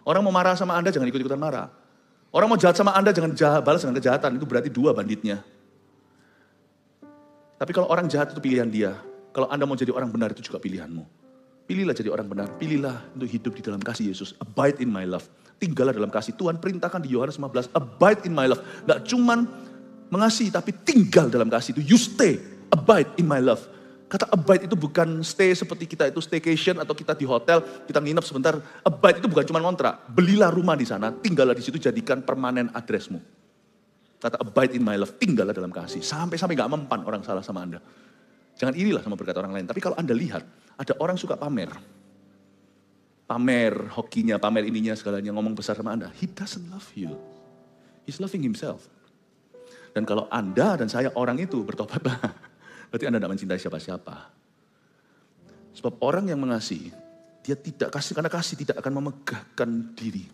Orang mau marah sama Anda, jangan ikut-ikutan marah. Orang mau jahat sama Anda, jangan balas dengan kejahatan, itu berarti 2 banditnya. Tapi kalau orang jahat itu pilihan dia, kalau Anda mau jadi orang benar itu juga pilihanmu. Pilihlah jadi orang benar, pilihlah untuk hidup di dalam kasih Yesus. Abide in my love. Tinggallah dalam kasih. Tuhan perintahkan di Yohanes 15, abide in my love. Gak cuman mengasihi, tapi tinggal dalam kasih itu. You stay, abide in my love. Kata abide itu bukan stay seperti kita itu staycation atau kita di hotel, kita nginep sebentar. Abide itu bukan cuma ngontrak. Belilah rumah di sana, tinggallah di situ, jadikan permanen adresmu. Kata abide in my love, tinggallah dalam kasih. Sampai-sampai gak mempan orang salah sama Anda. Jangan irilah sama berkat orang lain. Tapi kalau Anda lihat, ada orang suka pamer. Pamer hokinya, pamer ininya, segalanya, ngomong besar sama Anda. He doesn't love you. He's loving himself. Dan kalau Anda dan saya orang itu bertobatlah, berarti Anda tidak mencintai siapa-siapa. Sebab orang yang mengasihi, dia tidak kasih, karena kasih tidak akan memegahkan diri.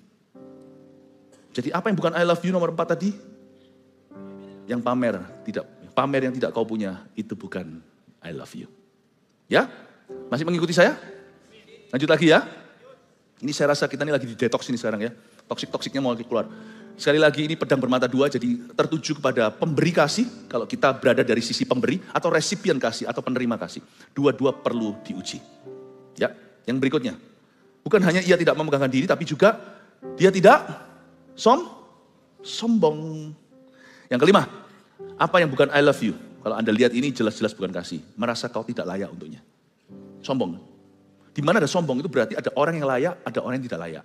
Jadi apa yang bukan I love you nomor 4 tadi? Yang pamer yang tidak kau punya, itu bukan I love you. Ya? Masih mengikuti saya? Lanjut lagi ya. Ini saya rasa kita ini lagi di detox ini sekarang ya. Toksik-toksiknya mau keluar. Sekali lagi ini pedang bermata 2, jadi tertuju kepada pemberi kasih. Kalau kita berada dari sisi pemberi atau resipien kasih atau penerima kasih. Dua-dua perlu diuji. Ya, yang berikutnya. Bukan hanya ia tidak memegahkan diri, tapi juga dia tidak sombong. Yang kelima, apa yang bukan I love you? Kalau Anda lihat ini jelas-jelas bukan kasih. Merasa kau tidak layak untuknya. Sombong. Di mana ada sombong itu berarti ada orang yang layak, ada orang yang tidak layak.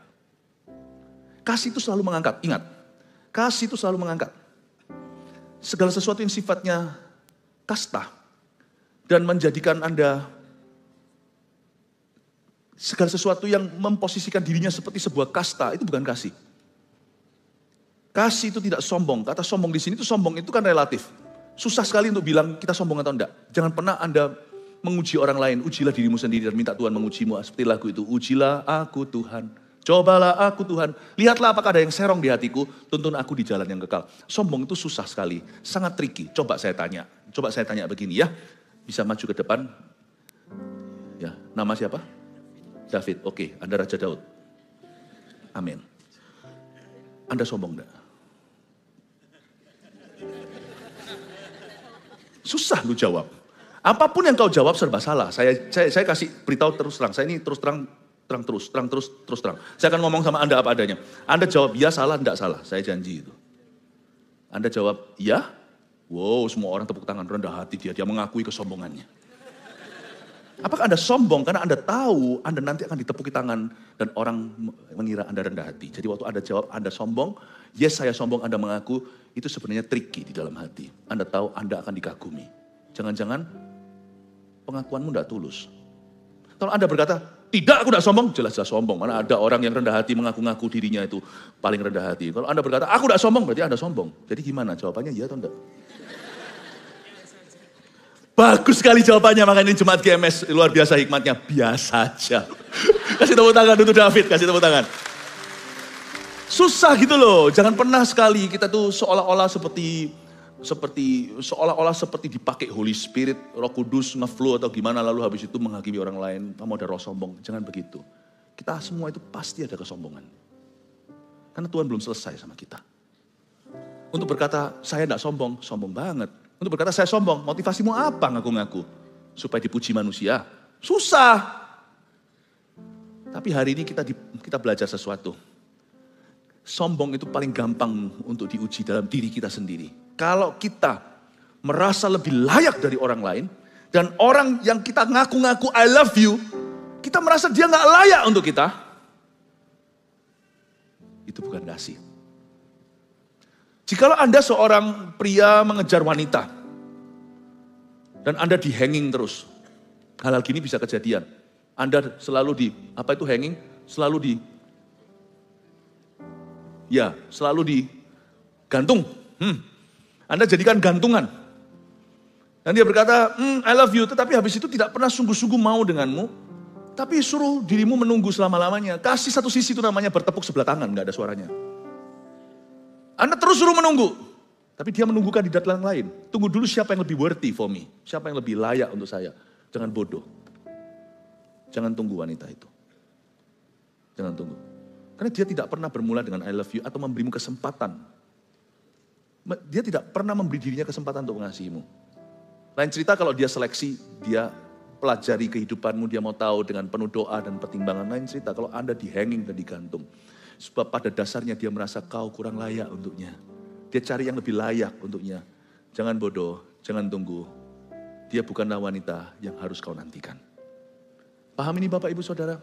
Kasih itu selalu mengangkat. Ingat, kasih itu selalu mengangkat. Segala sesuatu yang sifatnya kasta dan menjadikan Anda segala sesuatu yang memposisikan dirinya seperti sebuah kasta, itu bukan kasih. Kasih itu tidak sombong. Kata sombong di sini itu sombong itu kan relatif. Susah sekali untuk bilang kita sombong atau enggak. Jangan pernah Anda menguji orang lain. Ujilah dirimu sendiri dan minta Tuhan mengujimu. Seperti lagu itu. Ujilah aku Tuhan. Cobalah aku Tuhan. Lihatlah apakah ada yang serong di hatiku. Tuntun aku di jalan yang kekal. Sombong itu susah sekali. Sangat tricky. Coba saya tanya begini ya. Bisa maju ke depan. Ya, nama siapa? David. Oke, Anda Raja Daud. Amin. Anda sombong enggak? Susah lu jawab. Apapun yang kau jawab serba salah. Saya kasih beritahu terus terang. Saya ini terus terang. Saya akan ngomong sama Anda apa adanya. Anda jawab ya salah, enggak salah. Saya janji itu. Anda jawab ya. Wow, semua orang tepuk tangan, rendah hati dia mengakui kesombongannya. Apakah Anda sombong? Karena Anda tahu Anda nanti akan ditepuki tangan dan orang mengira Anda rendah hati. Jadi waktu Anda jawab Anda sombong, yes saya sombong, Anda mengaku, itu sebenarnya tricky di dalam hati. Anda tahu Anda akan dikagumi. Jangan-jangan pengakuanmu tidak tulus. Kalau Anda berkata, tidak aku tidak sombong, jelas-jelas sombong. Mana ada orang yang rendah hati mengaku-ngaku dirinya itu paling rendah hati. Kalau Anda berkata, aku tidak sombong, berarti Anda sombong. Jadi gimana? Jawabannya iya atau enggak? Bagus sekali jawabannya, makanya ini Jemaat GMS luar biasa hikmatnya. Biasa aja. Kasih tepuk tangan untuk David, kasih tepuk tangan. Susah gitu loh, jangan pernah sekali kita tuh seolah-olah seperti dipakai Holy Spirit, Roh Kudus, ngeflow atau gimana lalu habis itu menghakimi orang lain, kamu ada roh sombong. Jangan begitu. Kita semua itu pasti ada kesombongan. Karena Tuhan belum selesai sama kita. Untuk berkata, saya tidak sombong, sombong banget. Untuk berkata, saya sombong, motivasimu apa ngaku-ngaku? Supaya dipuji manusia. Susah. Tapi hari ini kita belajar sesuatu. Sombong itu paling gampang untuk diuji dalam diri kita sendiri. Kalau kita merasa lebih layak dari orang lain, dan orang yang kita ngaku-ngaku I love you, kita merasa dia gak layak untuk kita, itu bukan kasih. Jikalau Anda seorang pria mengejar wanita, dan Anda di-hanging terus, hal-hal gini bisa kejadian. Anda selalu hanging? Selalu digantung. Anda jadikan gantungan. Dan dia berkata, I love you, tetapi habis itu tidak pernah sungguh-sungguh mau denganmu, tapi suruh dirimu menunggu selama-lamanya. Kasih satu sisi itu namanya bertepuk sebelah tangan, gak ada suaranya. Anda terus suruh menunggu. Tapi dia menunggu kandidat yang lain. Tunggu dulu siapa yang lebih worthy for me. Siapa yang lebih layak untuk saya. Jangan bodoh. Jangan tunggu wanita itu. Jangan tunggu. Karena dia tidak pernah bermula dengan I love you atau memberimu kesempatan. Dia tidak pernah memberi dirinya kesempatan untuk mengasihimu. Lain cerita kalau dia seleksi, dia pelajari kehidupanmu, dia mau tahu dengan penuh doa dan pertimbangan. Lain cerita kalau Anda dihanging dan digantung. Sebab pada dasarnya dia merasa kau kurang layak untuknya. Dia cari yang lebih layak untuknya. Jangan bodoh, jangan tunggu. Dia bukanlah wanita yang harus kau nantikan. Paham ini Bapak Ibu Saudara?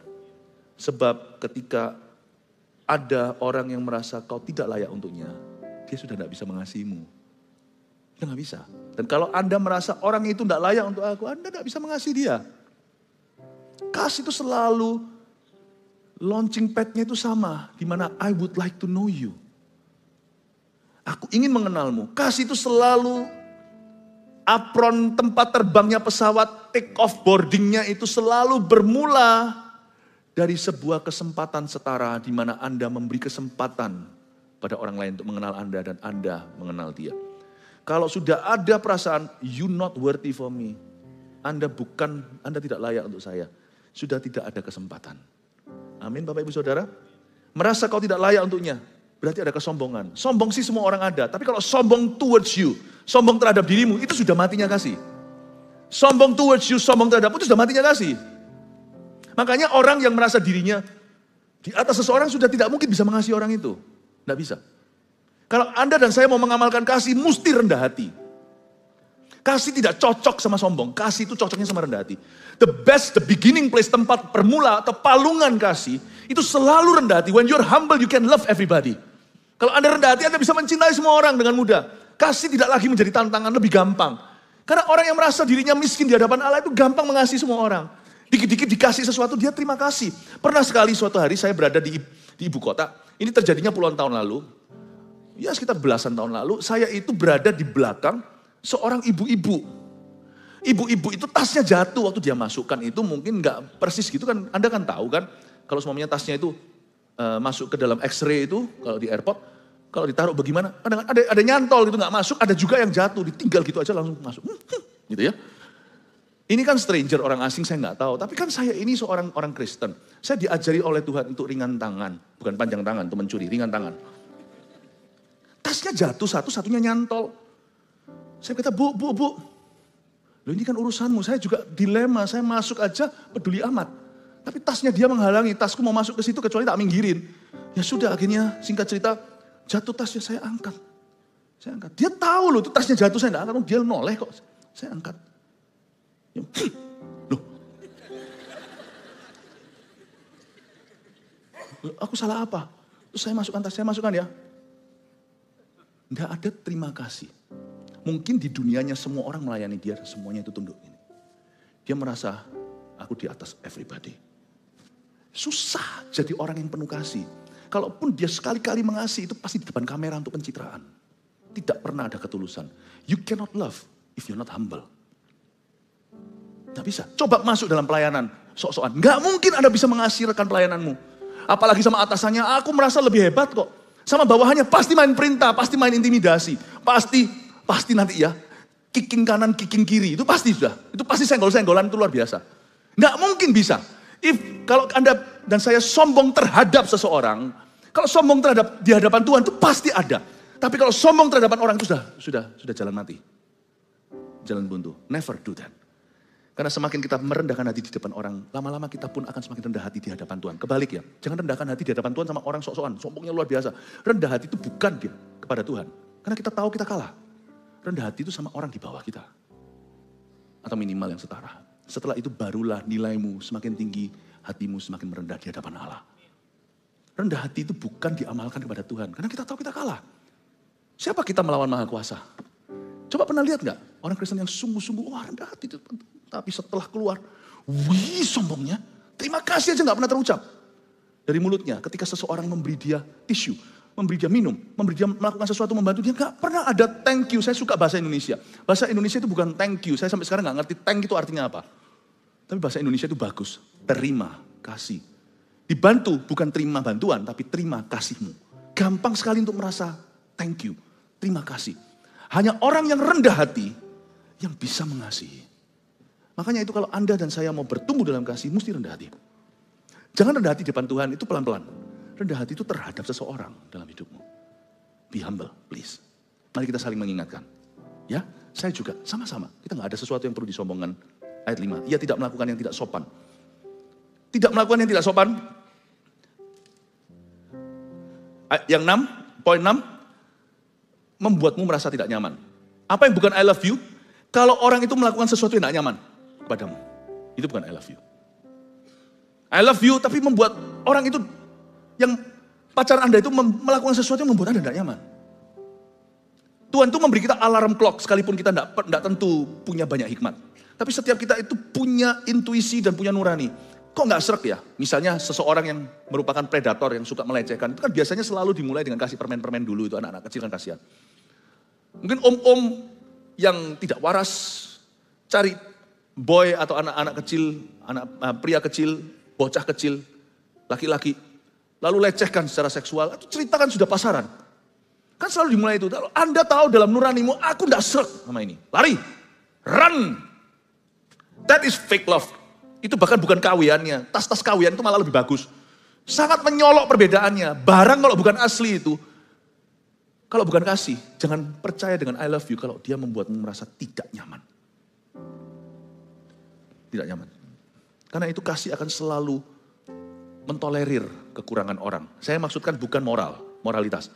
Sebab ketika ada orang yang merasa kau tidak layak untuknya, dia sudah tidak bisa mengasihimu. Dia nggak bisa. Dan kalau Anda merasa orang itu tidak layak untuk aku, Anda tidak bisa mengasihi dia. Kasih itu selalu launching pad-nya itu sama, di mana I would like to know you. Aku ingin mengenalmu. Kasih itu selalu apron tempat terbangnya pesawat, take off boardingnya itu selalu bermula dari sebuah kesempatan setara di mana Anda memberi kesempatan pada orang lain untuk mengenal Anda dan Anda mengenal dia. Kalau sudah ada perasaan you not worthy for me, Anda tidak layak untuk saya. Sudah tidak ada kesempatan. Amin Bapak Ibu Saudara. Merasa kau tidak layak untuknya, berarti ada kesombongan. Sombong sih semua orang ada, tapi kalau sombong towards you, sombong terhadap dirimu, itu sudah matinya kasih. Sombong towards you, sombong terhadapmu, itu sudah matinya kasih. Makanya orang yang merasa dirinya di atas seseorang sudah tidak mungkin bisa mengasihi orang itu. Tidak bisa. Kalau Anda dan saya mau mengamalkan kasih, mesti rendah hati. Kasih tidak cocok sama sombong. Kasih itu cocoknya sama rendah hati. The beginning place, tempat permula atau palungan kasih, itu selalu rendah hati. When you're humble, you can love everybody. Kalau Anda rendah hati, Anda bisa mencintai semua orang dengan mudah. Kasih tidak lagi menjadi tantangan, lebih gampang. Karena orang yang merasa dirinya miskin di hadapan Allah itu gampang mengasihi semua orang. Dikit-dikit dikasih sesuatu, dia terima kasih. Pernah sekali suatu hari saya berada di ibu kota. Ini terjadinya puluhan tahun lalu. Ya sekitar belasan tahun lalu, saya itu berada di belakang seorang ibu-ibu. Ibu-ibu itu tasnya jatuh waktu dia masukkan itu mungkin nggak persis gitu kan. Anda kan tahu kan, kalau semuanya tasnya itu masuk ke dalam X-ray itu, kalau di airport, kalau ditaruh bagaimana, ada nyantol gitu nggak masuk, ada juga yang jatuh, ditinggal gitu aja langsung masuk. Gitu ya. Ini kan stranger, orang asing saya nggak tahu. Tapi kan saya ini seorang orang Kristen. Saya diajari oleh Tuhan untuk ringan tangan. Bukan panjang tangan, untuk mencuri, ringan tangan. Tasnya jatuh, satu-satunya nyantol. Saya kata, bu. Loh ini kan urusanmu, saya juga dilema. Saya masuk aja peduli amat. Tapi tasnya dia menghalangi, tasku mau masuk ke situ kecuali tak minggirin. Ya sudah akhirnya singkat cerita, jatuh tasnya saya angkat. Dia tahu loh itu tasnya jatuh, saya nggak angkat. Dia noleh kok, saya angkat. Loh, aku salah apa? Terus saya masukkan ya. Nggak ada terima kasih. Mungkin di dunianya semua orang melayani dia, semuanya itu tunduk. Dia merasa, aku di atas everybody. Susah jadi orang yang penuh kasih. Kalaupun dia sekali-kali mengasihi, itu pasti di depan kamera untuk pencitraan. Tidak pernah ada ketulusan. You cannot love if you're not humble. Nggak bisa. Coba masuk dalam pelayanan, sok-sokan. Nggak mungkin Anda bisa mengasihi rekan pelayananmu. Apalagi sama atasannya, aku merasa lebih hebat kok. Sama bawahannya pasti main perintah, pasti main intimidasi. Pasti nanti ya, kicking kanan, kicking kiri. Itu pasti sudah. Itu pasti senggol-senggolan itu luar biasa. Nggak mungkin bisa. Kalau Anda dan saya sombong terhadap seseorang, kalau sombong terhadap di hadapan Tuhan itu pasti ada. Tapi kalau sombong terhadap orang itu sudah jalan mati. Jalan buntu. Never do that. Karena semakin kita merendahkan hati di depan orang, lama-lama kita pun akan semakin rendah hati di hadapan Tuhan. Kebalik ya, jangan rendahkan hati di hadapan Tuhan sama orang sok-sokan, sombongnya luar biasa. Rendah hati itu bukan dia kepada Tuhan. Karena kita tahu kita kalah. Rendah hati itu sama orang di bawah kita. Atau minimal yang setara. Setelah itu barulah nilaimu semakin tinggi, hatimu semakin merendah di hadapan Allah. Rendah hati itu bukan diamalkan kepada Tuhan. Karena kita tahu kita kalah. Siapa kita melawan Maha Kuasa? Coba pernah lihat gak? Orang Kristen yang sungguh-sungguh, wah rendah hati itu. Tapi setelah keluar, wih sombongnya. Terima kasih aja gak pernah terucap. Dari mulutnya ketika seseorang memberi dia tisu, memberi dia minum, memberi dia melakukan sesuatu membantu dia, gak pernah ada thank you. Saya suka bahasa Indonesia. Bahasa Indonesia itu bukan thank you. Saya sampai sekarang gak ngerti thank itu artinya apa. Tapi bahasa Indonesia itu bagus. Terima kasih. Dibantu bukan terima bantuan, tapi terima kasihmu. Gampang sekali untuk merasa thank you, terima kasih. Hanya orang yang rendah hati yang bisa mengasihi. Makanya itu kalau Anda dan saya mau bertumbuh dalam kasih, mesti rendah hati. Jangan rendah hati di depan Tuhan, itu pelan-pelan. Rendah hati itu terhadap seseorang dalam hidupmu. Be humble, please. Mari kita saling mengingatkan. Ya, saya juga sama-sama. Kita nggak ada sesuatu yang perlu disombongkan. Ayat 5, ia tidak melakukan yang tidak sopan. Tidak melakukan yang tidak sopan. Yang 6, poin 6, membuatmu merasa tidak nyaman. Apa yang bukan I love you? Kalau orang itu melakukan sesuatu yang tidak nyaman kepadamu. Itu bukan I love you. I love you tapi membuat orang itu, yang pacar Anda itu melakukan sesuatu yang membuat Anda tidak nyaman. Tuhan itu memberi kita alarm clock sekalipun kita tidak tentu punya banyak hikmat. Tapi setiap kita itu punya intuisi dan punya nurani. Kok nggak srek ya? Misalnya seseorang yang merupakan predator yang suka melecehkan, itu kan biasanya selalu dimulai dengan kasih permen-permen dulu, itu anak-anak kecil kan kasihan. Mungkin om-om yang tidak waras, cari boy atau anak-anak kecil, pria kecil, bocah kecil, laki-laki, lalu lecehkan secara seksual, itu cerita kan sudah pasaran. Kan selalu dimulai itu. Kalau Anda tahu dalam nuranimu, aku nggak srek sama ini. Lari, run. That is fake love. Itu bahkan bukan kawiannya. Tas-tas kawian itu malah lebih bagus. Sangat menyolok perbedaannya. Barang kalau bukan asli itu, kalau bukan kasih, jangan percaya dengan I love you kalau dia membuatmu merasa tidak nyaman. Tidak nyaman. Karena itu kasih akan selalu mentolerir kekurangan orang. Saya maksudkan bukan moralitas.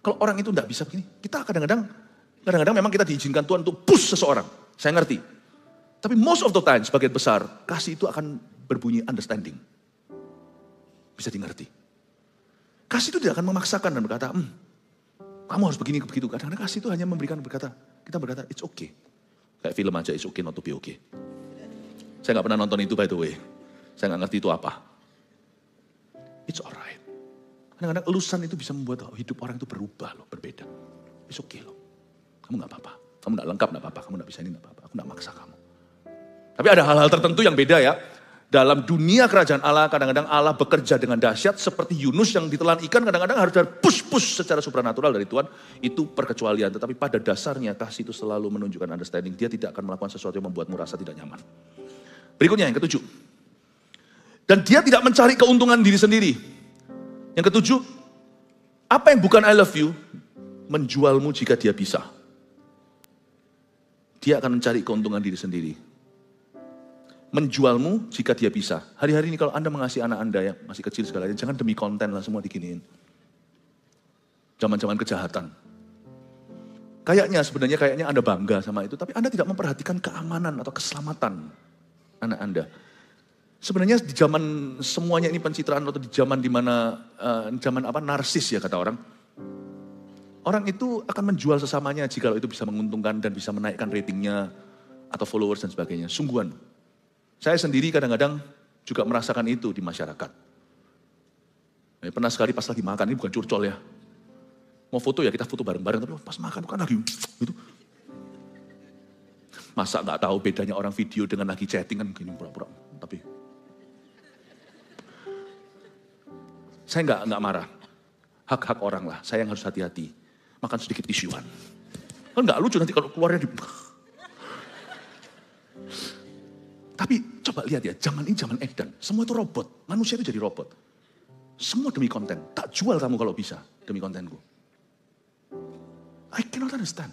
Kalau orang itu tidak bisa begini, kita kadang-kadang memang kita diizinkan Tuhan untuk push seseorang. Saya ngerti. Tapi most of the time, sebagian besar, kasih itu akan berbunyi understanding. Bisa dimengerti. Kasih itu tidak akan memaksakan dan berkata, kamu harus begini, begitu. Kadang-kadang kasih itu hanya kita berkata, it's okay. Kayak film aja, it's okay not to be okay. Saya nggak pernah nonton itu by the way. Saya nggak ngerti itu apa. It's alright. Kadang-kadang elusan itu bisa membuat hidup orang itu berubah loh, berbeda. It's okay loh. Kamu nggak apa-apa. Kamu nggak lengkap nggak apa-apa. Kamu nggak bisa ini nggak apa-apa. Aku nggak maksa kamu. Tapi ada hal-hal tertentu yang beda ya. Dalam dunia kerajaan Allah, kadang-kadang Allah bekerja dengan dahsyat. Seperti Yunus yang ditelan ikan, kadang-kadang harus push secara supranatural dari Tuhan. Itu perkecualian. Tetapi pada dasarnya kasih itu selalu menunjukkan understanding. Dia tidak akan melakukan sesuatu yang membuatmu rasa tidak nyaman. Berikutnya yang ketujuh. Dan dia tidak mencari keuntungan diri sendiri. Yang ketujuh, apa yang bukan I love you, menjualmu jika dia bisa. Dia akan mencari keuntungan diri sendiri. Menjualmu jika dia bisa. Hari-hari ini kalau Anda mengasihi anak Anda yang masih kecil segalanya, jangan demi konten lah semua diginiin. Zaman-zaman kejahatan. Kayaknya Anda bangga sama itu, tapi Anda tidak memperhatikan keamanan atau keselamatan anak Anda. Sebenarnya di zaman semuanya ini pencitraan atau di zaman dimana narsis ya kata orang. Orang itu akan menjual sesamanya jika itu bisa menguntungkan dan bisa menaikkan ratingnya atau followers dan sebagainya. Sungguhan. Saya sendiri kadang-kadang juga merasakan itu di masyarakat. Pernah sekali pas lagi makan, ini bukan curcol ya. Mau foto ya kita foto bareng-bareng, tapi pas makan kan lagi gitu. Masa nggak tahu bedanya orang video dengan lagi chatting kan gini pura-pura. Tapi saya nggak marah. Hak-hak orang lah, saya yang harus hati-hati. Makan sedikit tisuan. Kan nggak lucu nanti kalau keluarnya di... Tapi coba lihat ya, zaman ini zaman edan. Semua itu robot, manusia itu jadi robot. Semua demi konten. Tak jual kamu kalau bisa demi kontenku. I cannot understand.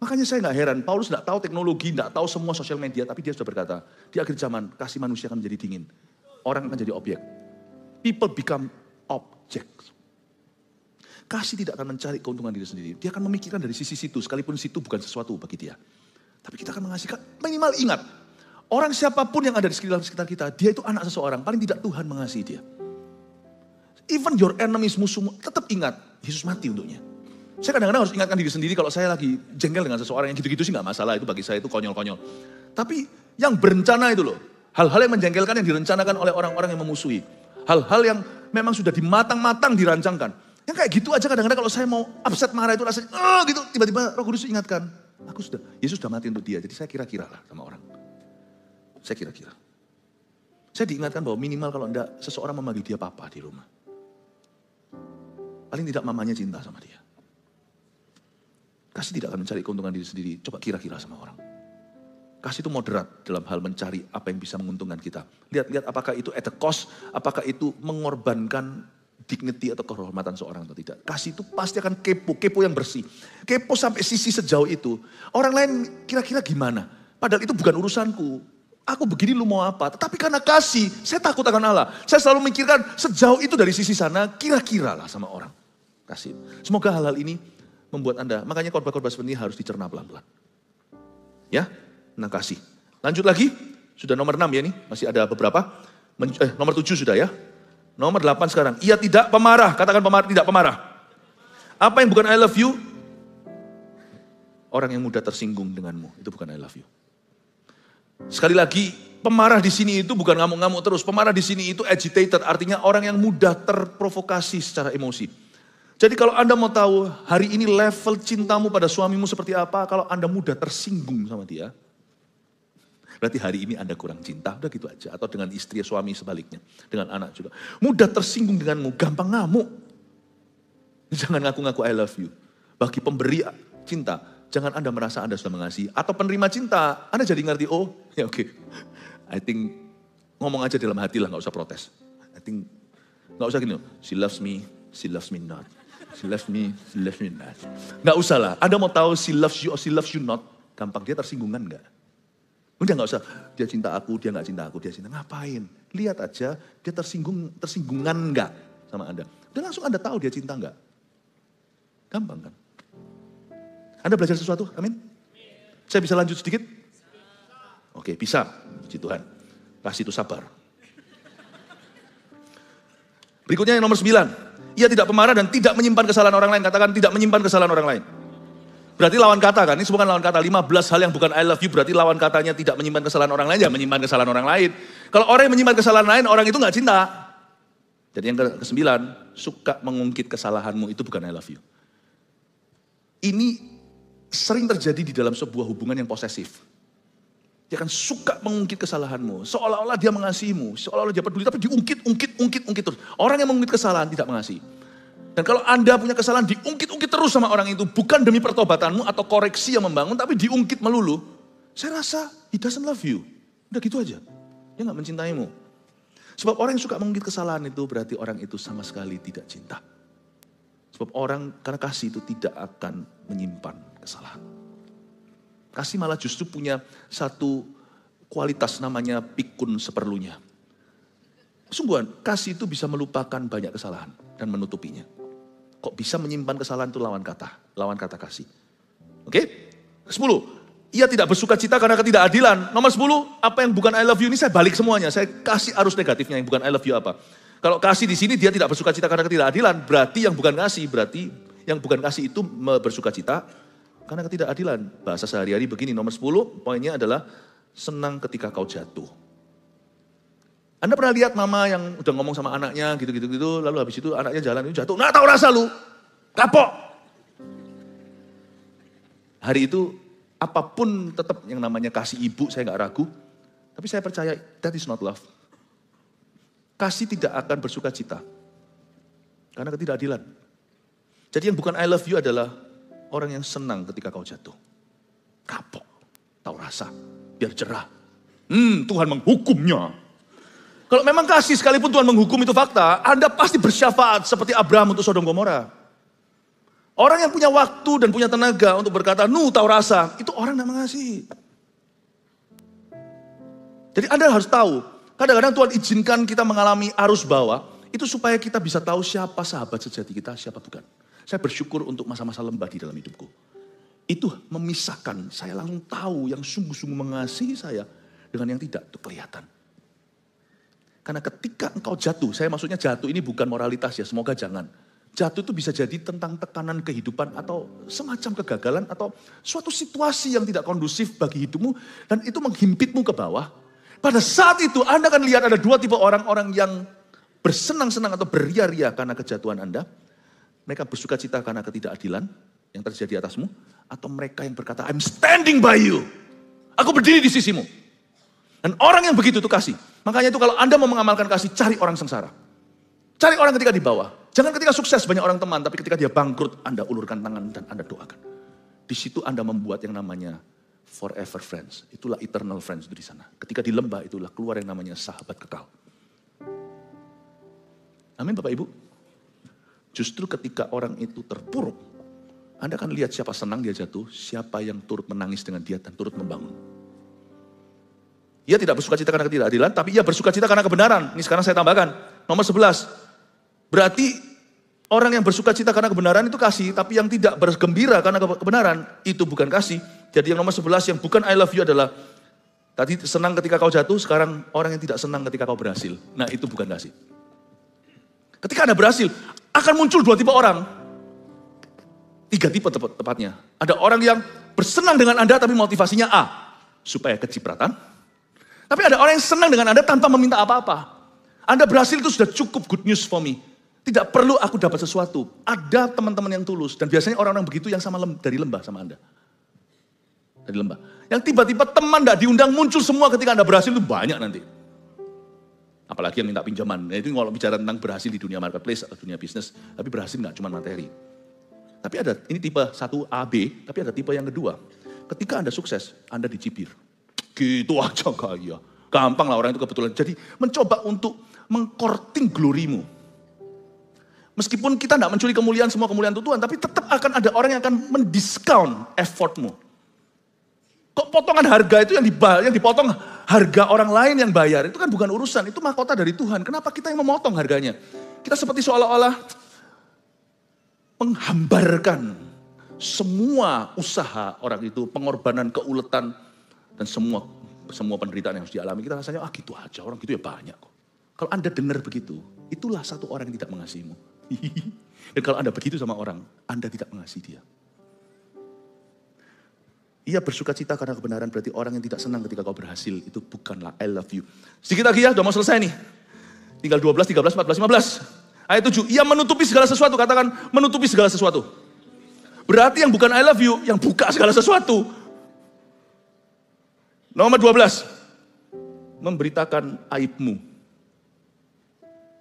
Makanya saya nggak heran, Paulus nggak tahu teknologi, nggak tahu semua sosial media, tapi dia sudah berkata, di akhir zaman kasih manusia akan menjadi dingin. Orang akan jadi objek. People become objects. Kasih tidak akan mencari keuntungan diri sendiri. Dia akan memikirkan dari sisi situ, sekalipun situ bukan sesuatu bagi dia. Tapi kita akan mengasihi, minimal ingat, orang siapapun yang ada di sekitar kita, dia itu anak seseorang, paling tidak Tuhan mengasihi dia. Even your enemies, musuhmu, tetap ingat, Yesus mati untuknya. Saya kadang-kadang harus ingatkan diri sendiri kalau saya lagi jengkel dengan seseorang yang gitu-gitu sih gak masalah, itu bagi saya itu konyol-konyol. Tapi yang berencana itu loh, hal-hal yang menjengkelkan yang direncanakan oleh orang-orang yang memusuhi. Hal-hal yang memang sudah dimatang-matang dirancangkan. Yang kayak gitu aja kadang-kadang kalau saya mau upset marah itu rasanya, gitu. Tiba-tiba Roh Kudus ingatkan, Yesus sudah mati untuk dia. Jadi saya kira-kira lah sama orang. Saya kira-kira. Saya diingatkan bahwa minimal kalau seseorang memanggil dia papa di rumah. Paling tidak mamanya cinta sama dia. Kasih tidak akan mencari keuntungan diri sendiri. Coba kira-kira sama orang. Kasih itu moderat dalam hal mencari apa yang bisa menguntungkan kita. Lihat apakah itu at the cost, apakah itu mengorbankan dignity atau kehormatan seorang atau tidak. Kasih itu pasti akan kepo yang bersih. Kepo sampai sisi sejauh itu. Orang lain kira-kira gimana? Padahal itu bukan urusanku. Aku begini, lu mau apa? Tetapi karena kasih, saya takut akan Allah. Saya selalu mikirkan sejauh itu dari sisi sana, kira-kira lah sama orang. Kasih. Semoga hal-hal ini membuat Anda, makanya khotbah-khotbah seperti ini harus dicerna pelan-pelan. Ya, nah kasih. Lanjut lagi, sudah nomor 6 ya nih, masih ada beberapa. Nomor 7 sudah ya. Nomor 8 sekarang, ia tidak pemarah, katakan pemarah, tidak pemarah. Apa yang bukan I love you? Orang yang mudah tersinggung denganmu, itu bukan I love you. Sekali lagi, pemarah di sini itu bukan ngamuk-ngamuk terus. Pemarah di sini itu agitated, artinya orang yang mudah terprovokasi secara emosi. Jadi kalau Anda mau tahu hari ini level cintamu pada suamimu seperti apa, kalau Anda mudah tersinggung sama dia, berarti hari ini Anda kurang cinta, udah gitu aja. Atau dengan istri, suami sebaliknya, dengan anak juga. Mudah tersinggung denganmu, gampang ngamuk. Jangan ngaku-ngaku I love you. Bagi pemberi cinta, jangan Anda merasa Anda sudah mengasihi. Atau penerima cinta, Anda jadi ngerti, oh ya oke. I think ngomong aja dalam hati lah, gak usah protes. I think gak usah gini, she loves me not. She loves me not. Gak usah lah, Anda mau tahu she loves you or she loves you not, gampang dia tersinggungan gak? Udah gak usah, dia cinta aku, dia gak cinta aku, dia cinta. Ngapain? Lihat aja, dia tersinggungan gak sama Anda. Dan langsung Anda tahu dia cinta gak. Gampang kan? Anda belajar sesuatu? Amin? Saya bisa lanjut sedikit? Oke, bisa. Puji Tuhan. Kasih itu sabar. Berikutnya yang nomor 9. Ia tidak pemarah dan tidak menyimpan kesalahan orang lain. Katakan tidak menyimpan kesalahan orang lain. Berarti lawan kata kan? Ini semua kan lawan kata. 15 hal yang bukan I love you berarti lawan katanya tidak menyimpan kesalahan orang lain. Ya menyimpan kesalahan orang lain. Kalau orang yang menyimpan kesalahan lain, orang itu gak cinta. Jadi yang ke-9, suka mengungkit kesalahanmu itu bukan I love you. Ini sering terjadi di dalam sebuah hubungan yang posesif. Dia akan suka mengungkit kesalahanmu. Seolah-olah dia mengasihimu. Seolah-olah dia peduli. Tapi diungkit terus. Orang yang mengungkit kesalahan tidak mengasihi. Dan kalau Anda punya kesalahan diungkit terus sama orang itu. Bukan demi pertobatanmu atau koreksi yang membangun. Tapi diungkit melulu. Saya rasa he doesn't love you. Udah gitu aja. Dia gak mencintaimu. Sebab orang yang suka mengungkit kesalahan itu berarti orang itu sama sekali tidak cinta. Sebab orang karena kasih itu tidak akan menyimpan kesalahan. Kasih malah justru punya satu kualitas namanya pikun seperlunya. Sungguhan, kasih itu bisa melupakan banyak kesalahan dan menutupinya. Kok bisa menyimpan kesalahan itu lawan kata kasih. Oke? 10. Ia tidak bersuka cita karena ketidakadilan. Nomor 10, apa yang bukan I love you ini saya balik semuanya. Saya kasih arus negatifnya yang bukan I love you apa. Kalau kasih di sini dia tidak bersuka cita karena ketidakadilan, berarti yang bukan kasih, berarti yang bukan kasih itu bersuka cita karena ketidakadilan. Bahasa sehari-hari begini, nomor 10 poinnya adalah senang ketika kau jatuh. Anda pernah lihat mama yang udah ngomong sama anaknya gitu, lalu habis itu anaknya jalan itu jatuh, nggak tahu rasa lu, kapok. Hari itu apapun tetap yang namanya kasih ibu, saya nggak ragu, tapi saya percaya that is not love. Kasih tidak akan bersuka cita karena ketidakadilan. Jadi yang bukan I love you adalah orang yang senang ketika kau jatuh. Kapok, tahu rasa, biar cerah. Tuhan menghukumnya. Kalau memang kasih sekalipun Tuhan menghukum itu fakta, Anda pasti bersyafaat seperti Abraham untuk Sodom Gomora. Orang yang punya waktu dan punya tenaga untuk berkata, tahu rasa, itu orang yang mengasihi. Jadi Anda harus tahu, kadang-kadang Tuhan izinkan kita mengalami arus bawah, itu supaya kita bisa tahu siapa sahabat sejati kita, siapa bukan. Saya bersyukur untuk masa-masa lembah di dalam hidupku. Itu memisahkan, saya langsung tahu yang sungguh-sungguh mengasihi saya dengan yang tidak, itu kelihatan. Karena ketika engkau jatuh, saya maksudnya jatuh ini bukan moralitas ya, semoga jangan. Jatuh itu bisa jadi tentang tekanan kehidupan atau semacam kegagalan atau suatu situasi yang tidak kondusif bagi hidupmu dan itu menghimpitmu ke bawah. Pada saat itu Anda akan lihat ada dua tipe orang-orang yang bersenang-senang atau beria-ria karena kejatuhan Anda. Mereka bersuka cita karena ketidakadilan yang terjadi atasmu. Atau mereka yang berkata, I'm standing by you. Aku berdiri di sisimu. Dan orang yang begitu itu kasih. Makanya itu kalau Anda mau mengamalkan kasih, cari orang sengsara. Cari orang ketika di bawah. Jangan ketika sukses banyak orang teman, tapi ketika dia bangkrut, Anda ulurkan tangan dan Anda doakan. Di situ Anda membuat yang namanya forever friends. Itulah eternal friends itu di sana. Ketika di lembah itulah keluar yang namanya sahabat kekal. Amin Bapak Ibu. Justru ketika orang itu terpuruk, Anda akan lihat siapa senang dia jatuh, siapa yang turut menangis dengan dia dan turut membangun. Ia tidak bersuka cita karena ketidakadilan, tapi ia bersuka cita karena kebenaran. Ini sekarang saya tambahkan, nomor 11. Berarti orang yang bersuka cita karena kebenaran itu kasih, tapi yang tidak bergembira karena kebenaran itu bukan kasih. Jadi yang nomor 11 yang bukan I love you adalah, tadi senang ketika kau jatuh, sekarang orang yang tidak senang ketika kau berhasil. Nah itu bukan kasih. Ketika Anda berhasil, akan muncul dua tipe orang. Tiga tipe tepatnya. Ada orang yang bersenang dengan Anda tapi motivasinya A, supaya kecipratan. Tapi ada orang yang senang dengan Anda tanpa meminta apa-apa. Anda berhasil itu sudah cukup good news for me. Tidak perlu aku dapat sesuatu. Ada teman-teman yang tulus. Dan biasanya orang-orang begitu yang sama dari lembah sama Anda. Dari lembah. Yang tiba-tiba teman tidak diundang muncul semua ketika Anda berhasil itu banyak nanti. Apalagi yang minta pinjaman. Nah, itu kalau bicara tentang berhasil di dunia marketplace atau dunia bisnis. Tapi berhasil nggak cuma materi. Tapi ada, ini tipe 1A, B. Tapi ada tipe yang kedua. Ketika Anda sukses, Anda dicibir. Gitu aja kaya. Gampang lah orang itu kebetulan. Jadi mencoba untuk mengkorting glorimu. Meskipun kita tidak mencuri kemuliaan, semua kemuliaan itu Tuhan. Tapi tetap akan ada orang yang akan mendiskount effortmu. Kok potongan harga itu yang dipotong harga orang lain yang bayar. Itu kan bukan urusan, itu mahkota dari Tuhan. Kenapa kita yang memotong harganya? Kita seperti seolah-olah menghambarkan semua usaha orang itu. Pengorbanan, keuletan, dan semua penderitaan yang harus dialami. Kita rasanya, gitu aja, orang gitu ya banyak kok. Kalau Anda dengar begitu, itulah satu orang yang tidak mengasihimu. Dan kalau Anda begitu sama orang, Anda tidak mengasihi dia. Ia bersuka cita karena kebenaran, berarti orang yang tidak senang ketika kau berhasil, itu bukanlah I love you. Sedikit lagi ya, udah mau selesai nih. Tinggal 12, 13, 14, 15. Ayat 7, ia menutupi segala sesuatu, katakan menutupi segala sesuatu. Berarti yang bukan I love you, yang buka segala sesuatu. Nomor 12, memberitakan aibmu.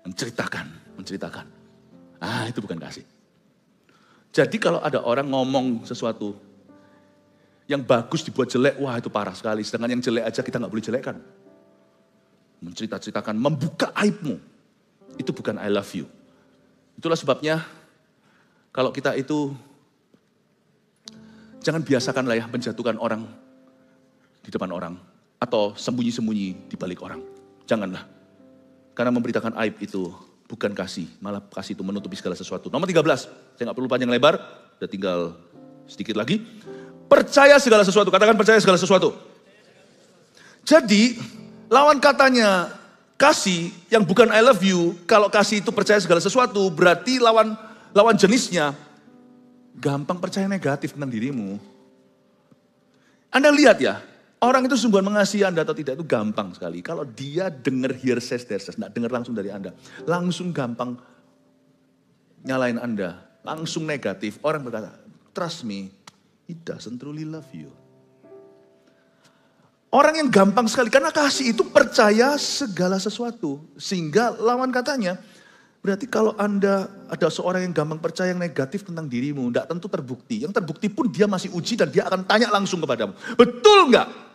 Menceritakan. Itu bukan kasih. Jadi kalau ada orang ngomong sesuatu, yang bagus dibuat jelek, wah itu parah sekali. Sedangkan yang jelek aja kita gak boleh jelekkan. Menceritakan, membuka aibmu. Itu bukan I love you. Itulah sebabnya, kalau kita itu, jangan biasakanlah ya menjatuhkan orang di depan orang. Atau sembunyi-sembunyi di balik orang. Janganlah. Karena memberitakan aib itu bukan kasih. Malah kasih itu menutupi segala sesuatu. Nomor 13. Saya gak perlu panjang lebar. Udah tinggal sedikit lagi. Percaya segala sesuatu. Katakan percaya segala sesuatu. Jadi lawan katanya kasih yang bukan I love you. Kalau kasih itu percaya segala sesuatu. Berarti lawan jenisnya gampang percaya negatif tentang dirimu. Anda lihat ya. Orang itu sungguhan mengasihi Anda atau tidak itu gampang sekali. Kalau dia dengar hear says, there says, nggak dengar langsung dari Anda. Langsung gampang nyalain Anda. Langsung negatif. Orang berkata, trust me, he doesn't truly love you. Orang yang gampang sekali, karena kasih itu percaya segala sesuatu. Sehingga lawan katanya, berarti kalau Anda ada seorang yang gampang percaya yang negatif tentang dirimu, tidak tentu terbukti. Yang terbukti pun dia masih uji dan dia akan tanya langsung kepadamu. Betul nggak?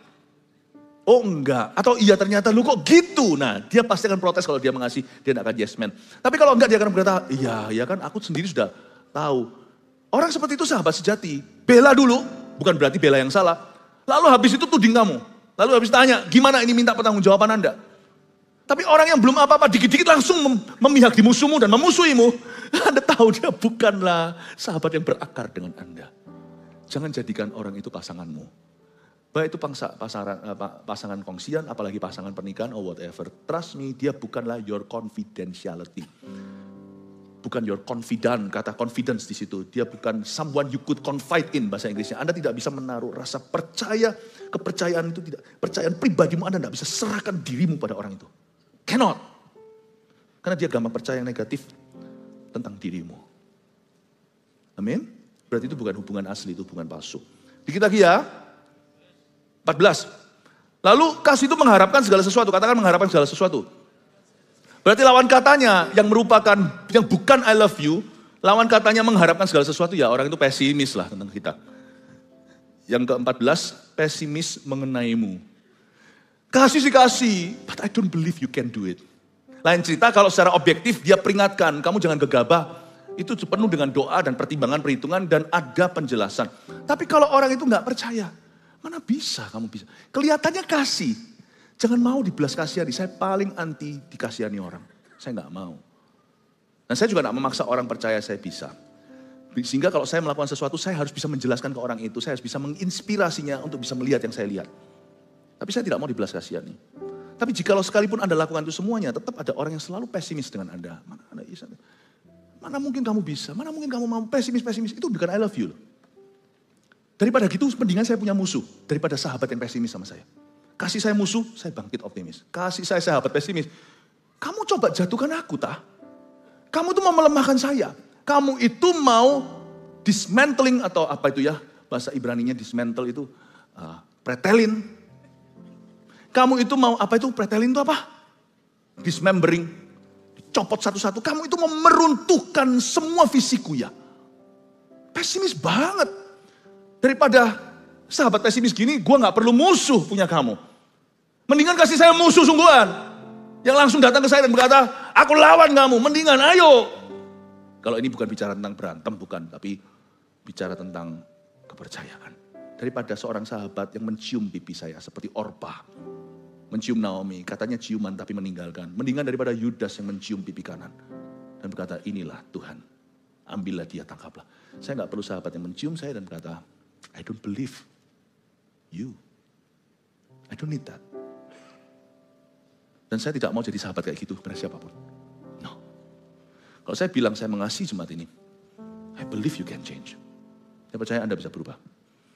Oh enggak, atau iya ternyata lu kok gitu. Nah dia pasti akan protes kalau dia mengasihi, dia tidak akan yes man. Tapi kalau enggak dia akan berkata, iya kan aku sendiri sudah tahu. Orang seperti itu sahabat sejati. Bela dulu, bukan berarti bela yang salah. Lalu habis itu tuding kamu. Lalu habis tanya, gimana ini minta pertanggungjawaban Anda. Tapi orang yang belum apa-apa dikit-dikit langsung memihak di musuhmu dan memusuhimu. Anda tahu dia bukanlah sahabat yang berakar dengan Anda. Jangan jadikan orang itu pasanganmu. Baik itu pasangan kongsian, apalagi pasangan pernikahan, or whatever. Trust me, dia bukanlah your confidentiality. Bukan your confidant, kata confidence di situ. Dia bukan someone you could confide in, bahasa Inggrisnya. Anda tidak bisa menaruh rasa percaya, kepercayaan itu tidak. Percayaan pribadimu Anda tidak bisa serahkan dirimu pada orang itu. Cannot. Karena dia gampang percaya yang negatif tentang dirimu. Amin? Berarti itu bukan hubungan asli, itu hubungan palsu. Dikit lagi ya. 14. Lalu kasih itu mengharapkan segala sesuatu. Katakan mengharapkan segala sesuatu. Berarti lawan katanya yang merupakan, yang bukan I love you. Lawan katanya mengharapkan segala sesuatu ya orang itu pesimis lah tentang kita. Yang ke-14, pesimis mengenaimu. Kasih sih kasih, but I don't believe you can do it. Lain cerita kalau secara objektif dia peringatkan, kamu jangan gegabah. Itu penuh dengan doa dan pertimbangan, perhitungan dan ada penjelasan. Tapi kalau orang itu nggak percaya, mana bisa kamu bisa. Kelihatannya kasih, jangan mau dibelas kasihani. Saya paling anti dikasihani orang. Saya nggak mau. Dan saya juga nggak memaksa orang percaya saya bisa. Sehingga kalau saya melakukan sesuatu, saya harus bisa menjelaskan ke orang itu. Saya harus bisa menginspirasinya untuk bisa melihat yang saya lihat. Tapi saya tidak mau dibelas kasihani. Tapi jikalau sekalipun Anda lakukan itu semuanya, tetap ada orang yang selalu pesimis dengan Anda. Mana mungkin kamu bisa, mana mungkin kamu mau pesimis. Itu bukan I love you. Daripada gitu, mendingan saya punya musuh. Daripada sahabat yang pesimis sama saya. Kasih saya musuh, saya bangkit optimis. Kasih saya sahabat pesimis. Kamu coba jatuhkan aku, tah? Kamu itu mau melemahkan saya. Kamu itu mau dismantling atau apa itu ya. Bahasa Ibraninya dismantle itu pretelin. Kamu itu mau apa itu? Pretelin itu apa? Dismembering. Dicopot satu-satu. Kamu itu mau meruntuhkan semua fisikku ya. Pesimis banget. Daripada sahabat pesimis gini, gue gak perlu musuh punya kamu. Mendingan kasih saya musuh sungguhan. Yang langsung datang ke saya dan berkata, aku lawan kamu. Mendingan ayo. Kalau ini bukan bicara tentang berantem, bukan. Tapi bicara tentang kepercayaan. Daripada seorang sahabat yang mencium pipi saya seperti Orpa. Mencium Naomi, katanya ciuman tapi meninggalkan. Mendingan daripada Yudas yang mencium pipi kanan. Dan berkata, inilah Tuhan, ambillah dia, tangkaplah. Saya gak perlu sahabat yang mencium saya dan berkata, I don't believe you. I don't need that. Dan saya tidak mau jadi sahabat kayak gitu pada siapapun. No. Kalau saya bilang saya mengasihi jemaat ini, I believe you can change. Saya percaya Anda bisa berubah.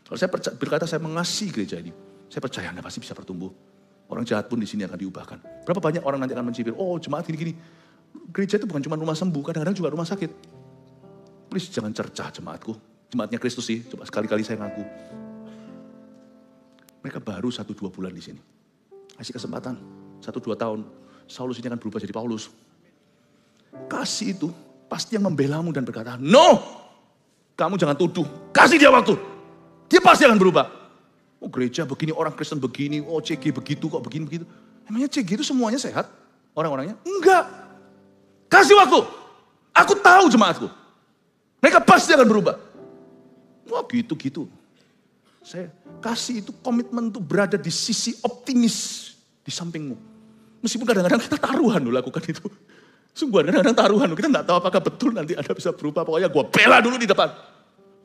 Kalau saya berkata saya mengasihi gereja ini, saya percaya Anda pasti bisa bertumbuh. Orang jahat pun di sini akan diubahkan. Berapa banyak orang nanti akan mencibir, oh jemaat gini-gini. Gereja itu bukan cuma rumah sembuh, kadang-kadang juga rumah sakit. Please jangan cercah jemaatku. Jemaatnya Kristus sih, coba sekali-kali saya ngaku. Mereka baru 1-2 bulan di sini. Kasih kesempatan, 1-2 tahun. Saulus ini akan berubah jadi Paulus. Kasih itu pasti yang membelamu dan berkata, no! Kamu jangan tuduh, kasih dia waktu. Dia pasti akan berubah. Oh gereja begini, orang Kristen begini, oh CG begitu kok begini-begitu. Emangnya CG itu semuanya sehat? Orang-orangnya? Enggak. Kasih waktu. Aku tahu jemaatku. Mereka pasti akan berubah. Wah gitu-gitu. Saya kasih itu komitmen untuk berada di sisi optimis di sampingmu. Meskipun kadang-kadang kita taruhan loh lakukan itu. Sungguh kadang-kadang taruhan. Kita gak tahu apakah betul nanti Anda bisa berubah. Pokoknya gue bela dulu di depan.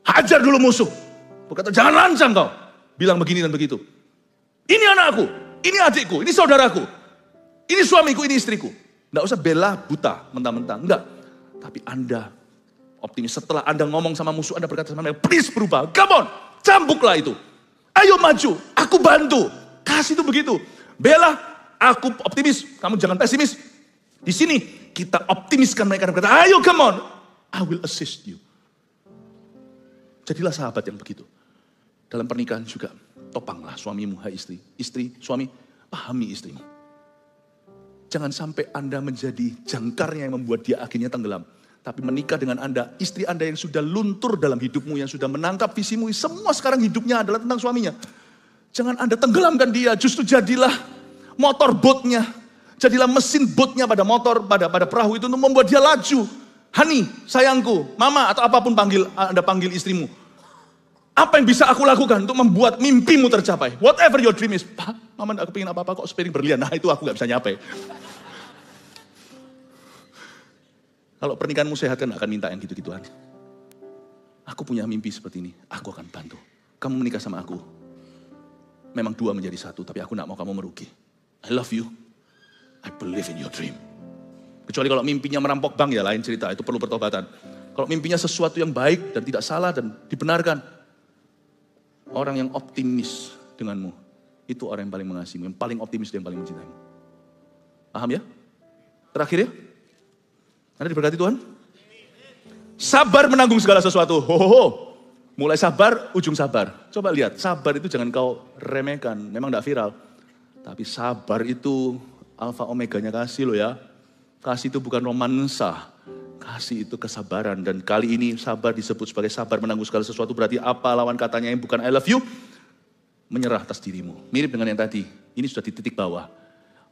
Hajar dulu musuh. Berkata jangan lancang kau. Bilang begini dan begitu. Ini anakku, ini adikku, ini saudaraku. Ini suamiku, ini istriku. Nggak usah bela buta, mentah-mentah. Enggak. Tapi Anda optimis. Setelah Anda ngomong sama musuh, Anda berkata sama mereka, please berubah. Come on, cambuklah itu. Ayo maju, aku bantu. Kasih itu begitu. Bela, aku optimis. Kamu jangan pesimis. Di sini kita optimiskan mereka. Dan berkata, ayo come on, I will assist you. Jadilah sahabat yang begitu. Dalam pernikahan juga, topanglah suamimu, hai istri. Istri, suami, pahami istrimu. Jangan sampai Anda menjadi jangkarnya yang membuat dia akhirnya tenggelam. Tapi menikah dengan Anda, istri Anda yang sudah luntur dalam hidupmu, yang sudah menangkap visimu, semua sekarang hidupnya adalah tentang suaminya. Jangan Anda tenggelamkan dia, justru jadilah motor boatnya. Jadilah mesin boatnya pada motor, pada perahu itu untuk membuat dia laju. Hani, sayangku, mama atau apapun Anda panggil istrimu. Apa yang bisa aku lakukan untuk membuat mimpimu tercapai? Whatever your dream is. Pak, mama gak kepingin apa-apa kok sepiring berlian. Nah itu aku gak bisa nyampe. Kalau pernikahanmu sehat kan akan minta yang gitu-gituan. Aku punya mimpi seperti ini. Aku akan bantu. Kamu menikah sama aku. Memang 2 menjadi 1. Tapi aku gak mau kamu merugi. I love you. I believe in your dream. Kecuali kalau mimpinya merampok bank ya lain cerita. Itu perlu pertobatan. Kalau mimpinya sesuatu yang baik dan tidak salah dan dibenarkan. Orang yang optimis denganmu, itu orang yang paling mengasihimu, yang paling optimis dan yang paling mencintaimu. Paham ya? Terakhir ya? Anda diberkati Tuhan? Sabar menanggung segala sesuatu. Mulai sabar, ujung sabar. Coba lihat, sabar itu jangan kau remehkan. Memang tidak viral. Tapi sabar itu alfa omeganya kasih loh ya. Kasih itu bukan romansa. Kasih itu kesabaran. Dan kali ini sabar disebut sebagai sabar menanggung segala sesuatu. Berarti apa lawan katanya yang bukan I love you? Menyerah atas dirimu. Mirip dengan yang tadi. Ini sudah di titik bawah.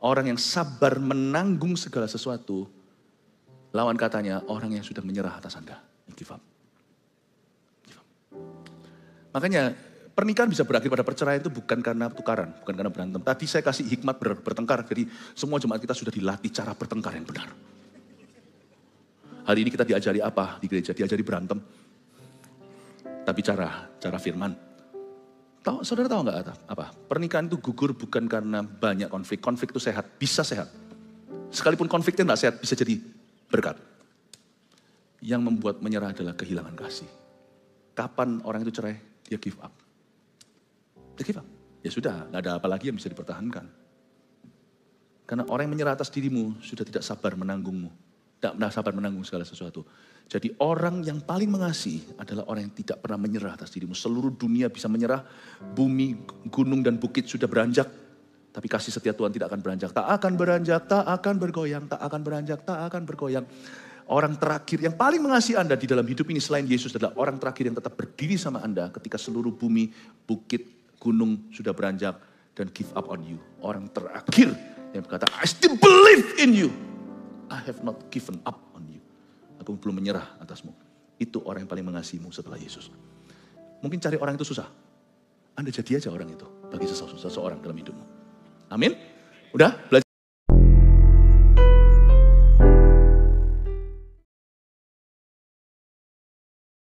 Orang yang sabar menanggung segala sesuatu. Lawan katanya orang yang sudah menyerah atas Anda. Give up. Give up. Makanya pernikahan bisa berakhir pada perceraian itu bukan karena tukaran. Bukan karena berantem. Tadi saya kasih hikmat bertengkar. Jadi semua jemaat kita sudah dilatih cara bertengkar yang benar. Hari ini kita diajari apa di gereja? Diajari berantem. Tapi cara firman. Saudara tahu nggak apa? Pernikahan itu gugur bukan karena banyak konflik. Konflik itu sehat, bisa sehat. Sekalipun konfliknya nggak sehat, bisa jadi berkat. Yang membuat menyerah adalah kehilangan kasih. Kapan orang itu cerai? Dia give up. Dia give up. Ya sudah, nggak ada apa lagi yang bisa dipertahankan. Karena orang yang menyerah atas dirimu sudah tidak sabar menanggungmu. Tidak pernah sabar menanggung segala sesuatu. Jadi orang yang paling mengasihi adalah orang yang tidak pernah menyerah atas dirimu. Seluruh dunia bisa menyerah, bumi, gunung dan bukit sudah beranjak. Tapi kasih setia Tuhan tidak akan beranjak. Tak akan beranjak, tak akan bergoyang, tak akan beranjak, tak akan bergoyang. Orang terakhir yang paling mengasihi Anda di dalam hidup ini selain Yesus adalah orang terakhir yang tetap berdiri sama Anda ketika seluruh bumi, bukit, gunung sudah beranjak dan give up on you. Orang terakhir yang berkata, I still believe in you. I have not given up on you. Aku belum menyerah atasmu. Itu orang yang paling mengasihimu setelah Yesus. Mungkin cari orang itu susah. Anda jadi aja orang itu bagi seseorang dalam hidupmu. Amin. Udah belajar.